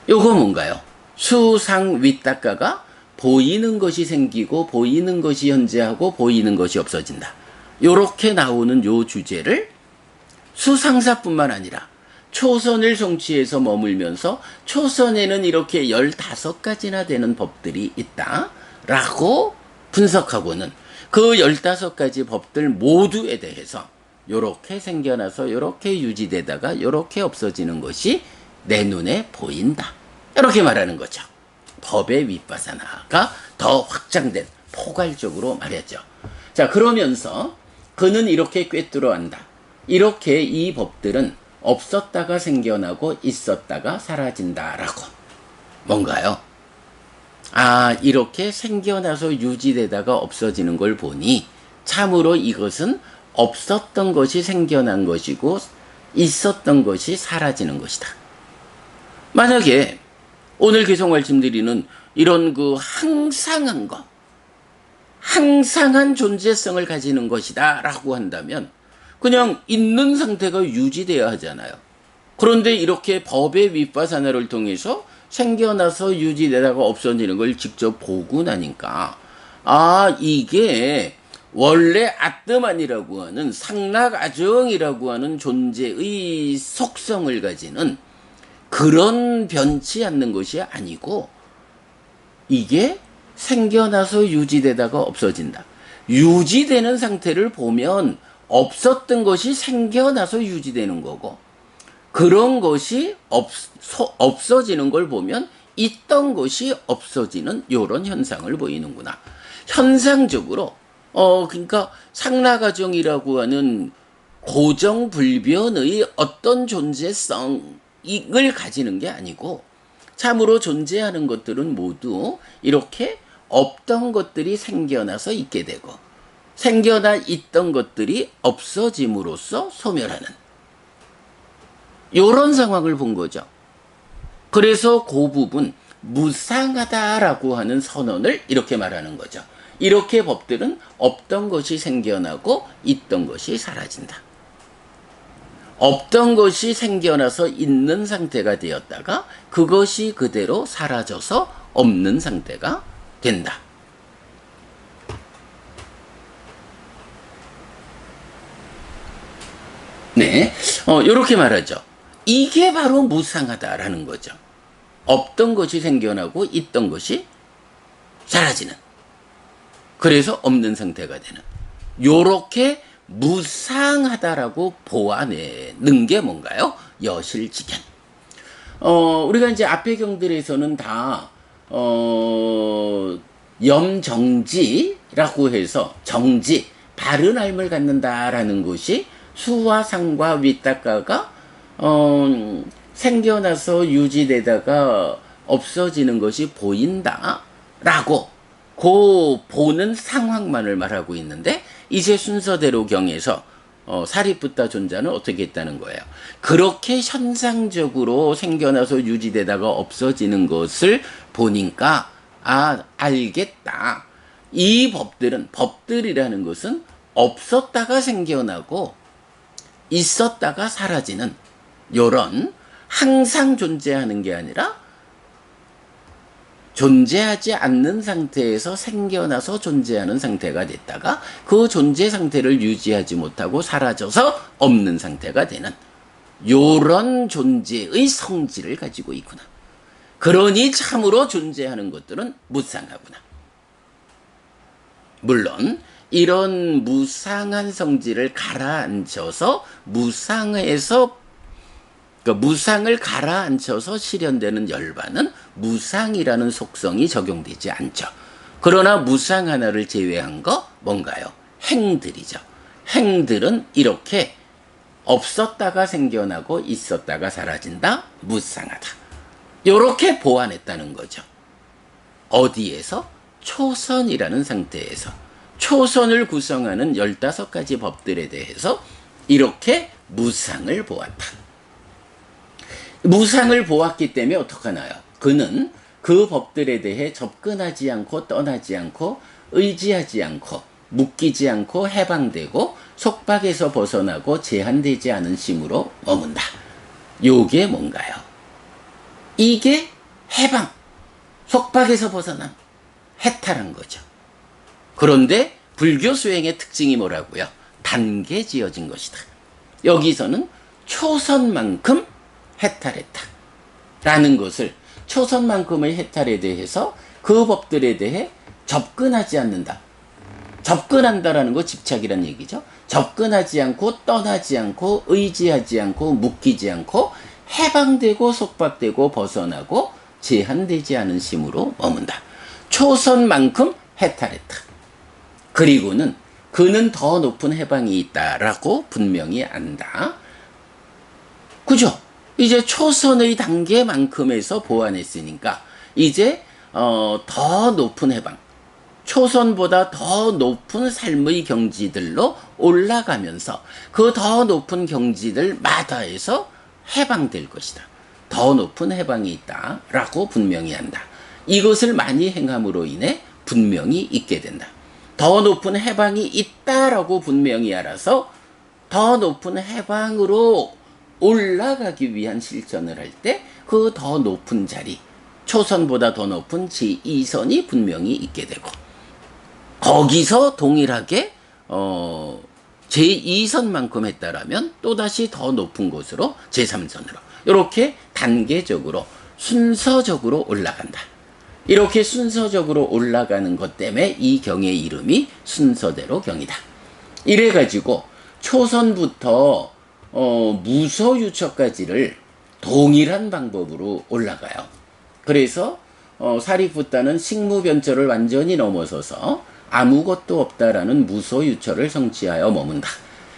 S1: 요거 뭔가요? 수상 윗닦아가 보이는 것이 생기고 보이는 것이 현재하고 보이는 것이 없어진다. 요렇게 나오는 요 주제를 수상사뿐만 아니라 초선을 성취해서 머물면서 초선에는 이렇게 15가지나 되는 법들이 있다라고 분석하고는 그 15가지 법들 모두에 대해서 요렇게 생겨나서 요렇게 유지되다가 요렇게 없어지는 것이 내 눈에 보인다. 이렇게 말하는 거죠. 법의 윗바사나가 더 확장된, 포괄적으로 말했죠. 자, 그러면서 그는 이렇게 꿰뚫어 한다. 이렇게 이 법들은 없었다가 생겨나고 있었다가 사라진다라고. 뭔가요? 이렇게 생겨나서 유지되다가 없어지는 걸 보니 참으로 이것은 없었던 것이 생겨난 것이고 있었던 것이 사라지는 것이다. 만약에 오늘 계속 말씀드리는 이런 그 항상한 것, 항상한 존재성을 가지는 것이다 라고 한다면 그냥 있는 상태가 유지되어야 하잖아요. 그런데 이렇게 법의 윗바사나를 통해서 생겨나서 유지되다가 없어지는 걸 직접 보고 나니까, 아, 이게 원래 아뜨만이라고 하는 상락아정이라고 하는 존재의 속성을 가지는 그런 변치 않는 것이 아니고, 이게 생겨나서 유지되다가 없어진다. 유지되는 상태를 보면 없었던 것이 생겨나서 유지되는 거고, 그런 것이 없어지는 걸 보면 있던 것이 없어지는 이런 현상을 보이는구나. 현상적으로 그러니까 상락아정이라고 하는 고정불변의 어떤 존재성을 가지는 게 아니고, 참으로 존재하는 것들은 모두 이렇게 없던 것들이 생겨나서 있게 되고, 생겨나 있던 것들이 없어짐으로써 소멸하는 이런 상황을 본 거죠. 그래서 그 부분 무상하다라고 하는 선언을 이렇게 말하는 거죠. 이렇게 법들은 없던 것이 생겨나고 있던 것이 사라진다. 없던 것이 생겨나서 있는 상태가 되었다가 그것이 그대로 사라져서 없는 상태가 된다. 네, 이렇게 말하죠. 이게 바로 무상하다라는 거죠. 없던 것이 생겨나고 있던 것이 사라지는. 그래서 없는 상태가 되는. 요렇게 무상하다라고 보아내는 게 뭔가요? 여실직견. 우리가 이제 앞의 경들에서는 다 염정지라고 해서 정지, 바른 삶을 갖는다라는 것이 수와 상과 윗닦아가 생겨나서 유지되다가 없어지는 것이 보인다라고 그 보는 상황만을 말하고 있는데, 이제 순서대로 경에서 사리붓다 존자는 어떻게 했다는 거예요. 그렇게 현상적으로 생겨나서 유지되다가 없어지는 것을 보니까 알겠다. 이 법들이라는 것은 없었다가 생겨나고 있었다가 사라지는 요런 항상 존재하는 게 아니라 존재하지 않는 상태에서 생겨나서 존재하는 상태가 됐다가 그 존재 상태를 유지하지 못하고 사라져서 없는 상태가 되는 요런 존재의 성질을 가지고 있구나. 그러니 참으로 존재하는 것들은 무상하구나. 물론 이런 무상한 성질을 가라앉혀서 무상을 가라앉혀서 실현되는 열반은 무상이라는 속성이 적용되지 않죠. 그러나 무상 하나를 제외한 거 뭔가요? 행들이죠. 행들은 이렇게 없었다가 생겨나고 있었다가 사라진다. 무상하다. 이렇게 보완했다는 거죠. 어디에서? 초선이라는 상태에서. 초선을 구성하는 15가지 법들에 대해서 이렇게 무상을 보았다. 무상을 보았기 때문에 어떡하나요? 그는 그 법들에 대해 접근하지 않고 떠나지 않고 의지하지 않고 묶이지 않고 해방되고 속박에서 벗어나고 제한되지 않은 심으로 머문다. 요게 뭔가요? 이게 해방, 속박에서 벗어남, 해탈한 거죠. 그런데 불교 수행의 특징이 뭐라고요? 단계 지어진 것이다. 여기서는 초선만큼 해탈했다. 라는 것을, 초선만큼의 해탈에 대해서 그 법들에 대해 접근하지 않는다. 접근한다라는 거 집착이란 얘기죠. 접근하지 않고 떠나지 않고 의지하지 않고 묶이지 않고 해방되고 속박되고 벗어나고 제한되지 않은 심으로 머문다. 초선만큼 해탈했다. 그리고는 그는 더 높은 해방이 있다라고 분명히 안다. 그죠? 이제 초선의 단계만큼에서 보완했으니까 이제 더 높은 해방, 초선보다 더 높은 삶의 경지들로 올라가면서 그 더 높은 경지들마다에서 해방될 것이다. 더 높은 해방이 있다라고 분명히 한다. 이것을 많이 행함으로 인해 분명히 있게 된다. 더 높은 해방이 있다라고 분명히 알아서 더 높은 해방으로 올라가기 위한 실천을 할 때 그 더 높은 자리, 초선보다 더 높은 제2선이 분명히 있게 되고, 거기서 동일하게 제2선만큼 했다라면 또다시 더 높은 곳으로 제3선으로 이렇게 단계적으로 순서적으로 올라간다. 이렇게 순서적으로 올라가는 것 때문에 이 경의 이름이 순서대로 경이다. 이래가지고 초선부터 무소유처까지를 동일한 방법으로 올라가요. 그래서 사리푸타는 식무변처를 완전히 넘어서서 아무것도 없다라는 무소유처를 성취하여 머문다.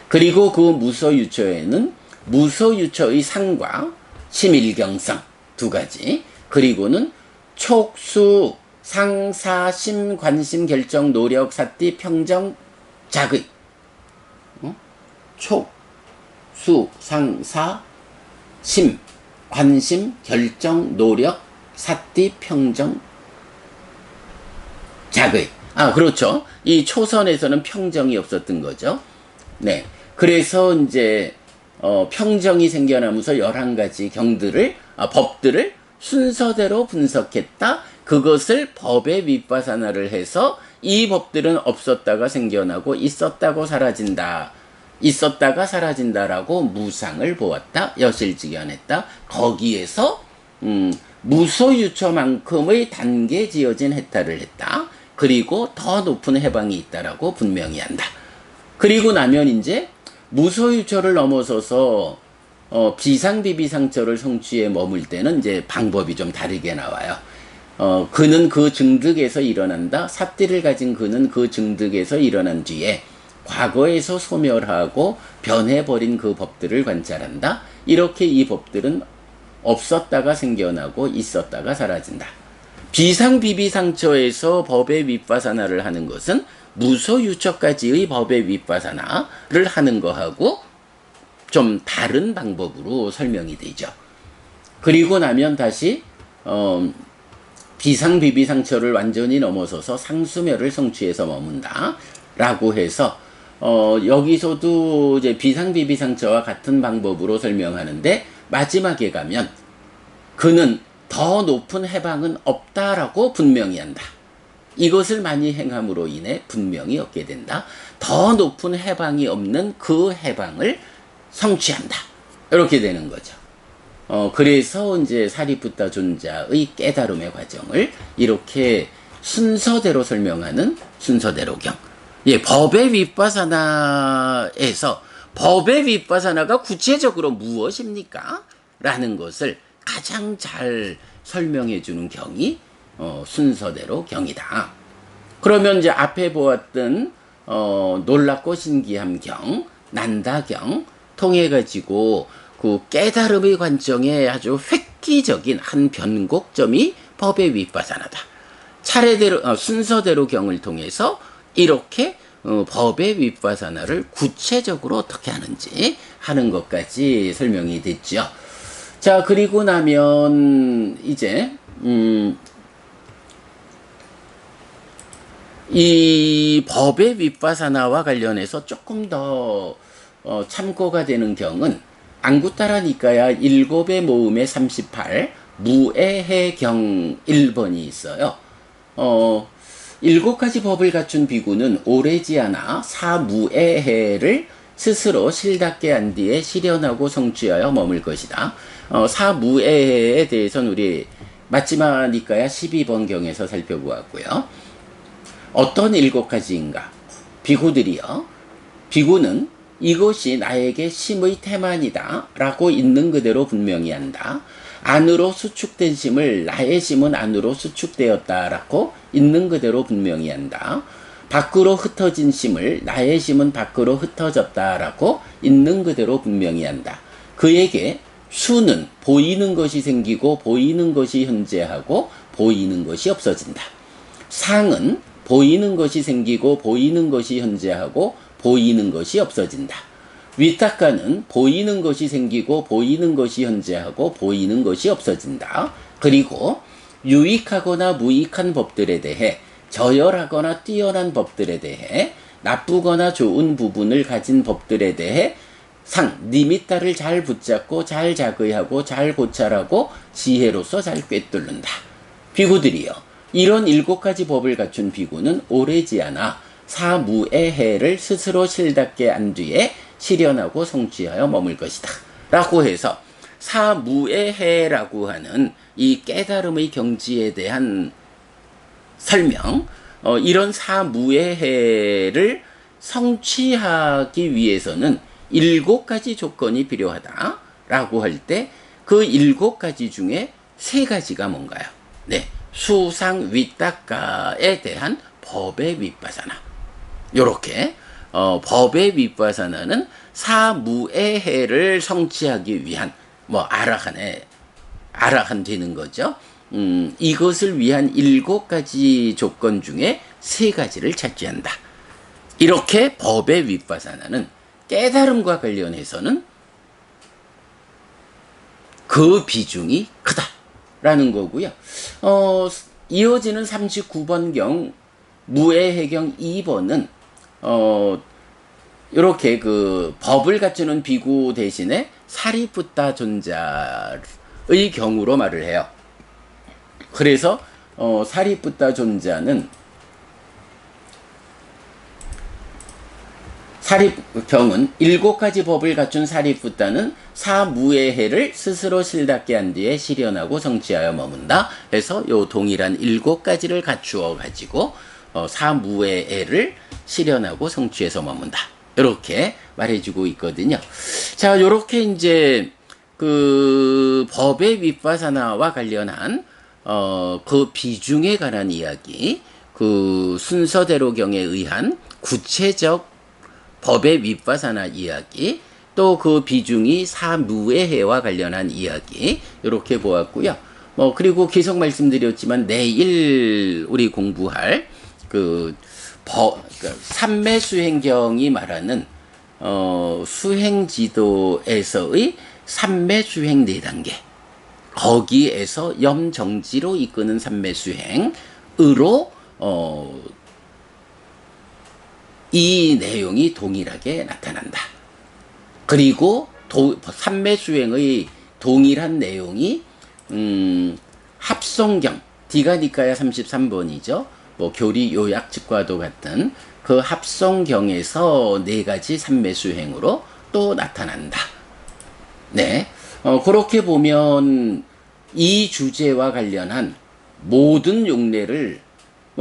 S1: 그리고 그 무소유처에는 무소유처의 상과 심일경성 두 가지, 그리고는 촉수 상사심 관심 결정 노력 사띠 평정 작의, 촉수 상사 심 관심 결정 노력 사띠 평정 작의. 그렇죠. 이 초선에서는 평정이 없었던 거죠. 네. 그래서 이제 평정이 생겨나면서 11가지 경들을 법들을 순서대로 분석했다. 그것을 법의 윗바사나를 해서 이 법들은 없었다가 생겨나고 있었다고 사라진다. 있었다가 사라진다라고 무상을 보았다. 여실직연했다. 거기에서 무소유처만큼의 단계 지어진 해탈을 했다. 그리고 더 높은 해방이 있다라고 분명히 한다. 그리고 나면 이제 무소유처를 넘어서서 비상비비상처를 성취에 머물 때는 이제 방법이 좀 다르게 나와요. 그는 그 증득에서 일어난다. 삿띠를 가진 그는 그 증득에서 일어난 뒤에 과거에서 소멸하고 변해버린 그 법들을 관찰한다. 이렇게 이 법들은 없었다가 생겨나고 있었다가 사라진다. 비상비비상처에서 법의 윗바사나를 하는 것은 무소유처까지의 법의 윗바사나를 하는 거하고 좀 다른 방법으로 설명이 되죠. 그리고 나면 다시 비상비비상처를 완전히 넘어서서 상수멸을 성취해서 머문다 라고 해서 여기서도 이제 비상비비상처와 같은 방법으로 설명하는데, 마지막에 가면 그는 더 높은 해방은 없다라고 분명히 한다. 이것을 많이 행함으로 인해 분명히 얻게 된다. 더 높은 해방이 없는 그 해방을 성취한다. 이렇게 되는 거죠. 그래서 이제 사리푸타 존자의 깨달음의 과정을 이렇게 순서대로 설명하는 순서대로경. 예, 법의 윗바사나에서 법의 윗바사나가 구체적으로 무엇입니까? 라는 것을 가장 잘 설명해 주는 경이 순서대로 경이다. 그러면 이제 앞에 보았던 놀랍고 신기함 경, 난다경 통해 가지고 그 깨달음의 관점에 아주 획기적인 한 변곡점이 법의 윗바사나다. 차례대로 순서대로 경을 통해서 이렇게 법의 윗바사나를 구체적으로 어떻게 하는지 하는 것까지 설명이 됐죠. 자, 그리고 나면 이제 이 법의 윗바사나와 관련해서 조금 더 참고가 되는 경은 앙구타라 니까야 7의 모음의 38 무에해경 1번이 있어요. 7가지 법을 갖춘 비구는 오래지 않아 사무에해를 스스로 실답게 한 뒤에 실현하고 성취하여 머물 것이다. 사무에해에 대해서는 우리 마지막 니까야 12번 경에서 살펴보았고요. 어떤 7가지인가? 비구들이요. 비구는 이것이 나에게 심의 태만이다 라고 있는 그대로 분명히 한다. 안으로 수축된 심을 나의 심은 안으로 수축되었다 라고 있는 그대로 분명히 한다. 밖으로 흩어진 심을 나의 심은 밖으로 흩어졌다 라고 있는 그대로 분명히 한다. 그에게 수는 보이는 것이 생기고 보이는 것이 현재하고 보이는 것이 없어진다. 상은 보이는 것이 생기고 보이는 것이 현재하고 보이는 것이 없어진다. 위탁가는 보이는 것이 생기고 보이는 것이 현재하고 보이는 것이 없어진다. 그리고 유익하거나 무익한 법들에 대해, 저열하거나 뛰어난 법들에 대해, 나쁘거나 좋은 부분을 가진 법들에 대해 상, 니미타를 잘 붙잡고 잘 자의하고 잘 고찰하고 지혜로서 잘 꿰뚫는다. 비구들이여 이런 7가지 법을 갖춘 비구는 오래지 않아 사무의 해를 스스로 실답게 안 뒤에 실현하고 성취하여 머물 것이다 라고 해서 사무의 해라고 하는 이 깨달음의 경지에 대한 설명, 이런 사무의 해를 성취하기 위해서는 7가지 조건이 필요하다라고 할 때 그 7가지 중에 3가지가 뭔가요? 네, 수상 위탁가에 대한 법의 윗바사나. 요렇게 법의 윗바사나는 사무의 해를 성취하기 위한 아라한 되는 거죠. 이것을 위한 7가지 조건 중에 3가지를 찾지한다. 이렇게 법의 윗바사나는 깨달음과 관련해서는 그 비중이 크다라는 거고요. 이어지는 39번경 무해해경 2번은 이렇게 그 법을 갖추는 비구 대신에 사리푸타 존자의 경우로 말을 해요. 그래서 사리푸타 존자는 경은 7가지 법을 갖춘 사리푸타는 사무의 해를 스스로 실답게 한 뒤에 실현하고 성취하여 머문다. 해서 요 동일한 7가지를 갖추어 가지고 사무의 해를 실현하고 성취해서 머문다. 이렇게 말해주고 있거든요. 자, 요렇게 이제 그 법의 윗바사나와 관련한 그 비중에 관한 이야기, 그 순서대로경에 의한 구체적 법의 윗바사나 이야기, 또 그 비중이 사무의 해와 관련한 이야기, 이렇게 보았고요. 그리고 계속 말씀드렸지만 내일 우리 공부할 삼매수행경이 말하는 수행지도에서의 삼매수행 4단계, 거기에서 염정지로 이끄는 삼매수행으로 이 내용이 동일하게 나타난다. 그리고 삼매수행의 동일한 내용이 합송경, 디가니까야 33번이죠. 교리 요약 측과도 같은 그 합송경에서 4가지 삼매수행으로 또 나타난다. 네, 그렇게 보면 이 주제와 관련한 모든 용례를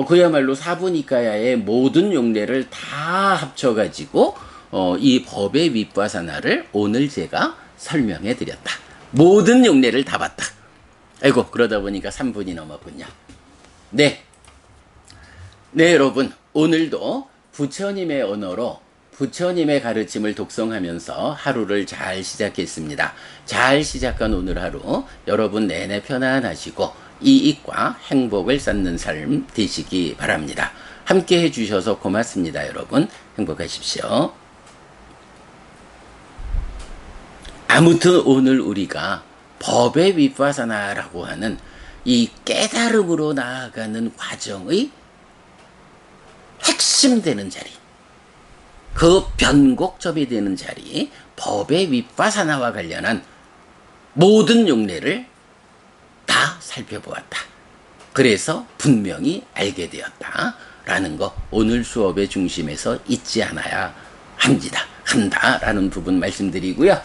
S1: 그야말로 사부니까야의 모든 용례를 다 합쳐가지고 이 법의 윗바사나를 오늘 제가 설명해 드렸다. 모든 용례를 다 봤다. 아이고, 그러다 보니까 3분이 넘었군요. 네, 여러분, 오늘도 부처님의 언어로 부처님의 가르침을 독송하면서 하루를 잘 시작했습니다. 잘 시작한 오늘 하루 여러분 내내 편안하시고 이익과 행복을 쌓는 삶 되시기 바랍니다. 함께 해주셔서 고맙습니다. 여러분 행복하십시오. 아무튼 오늘 우리가 법의 윗바사나라고 하는 이 깨달음으로 나아가는 과정의 핵심되는 자리, 그 변곡점이 되는 자리, 법의 윗바사나와 관련한 모든 용례를 다 살펴보았다. 그래서 분명히 알게 되었다라는 거 오늘 수업의 중심에서 잊지 않아야 한다라는 부분 말씀드리고요.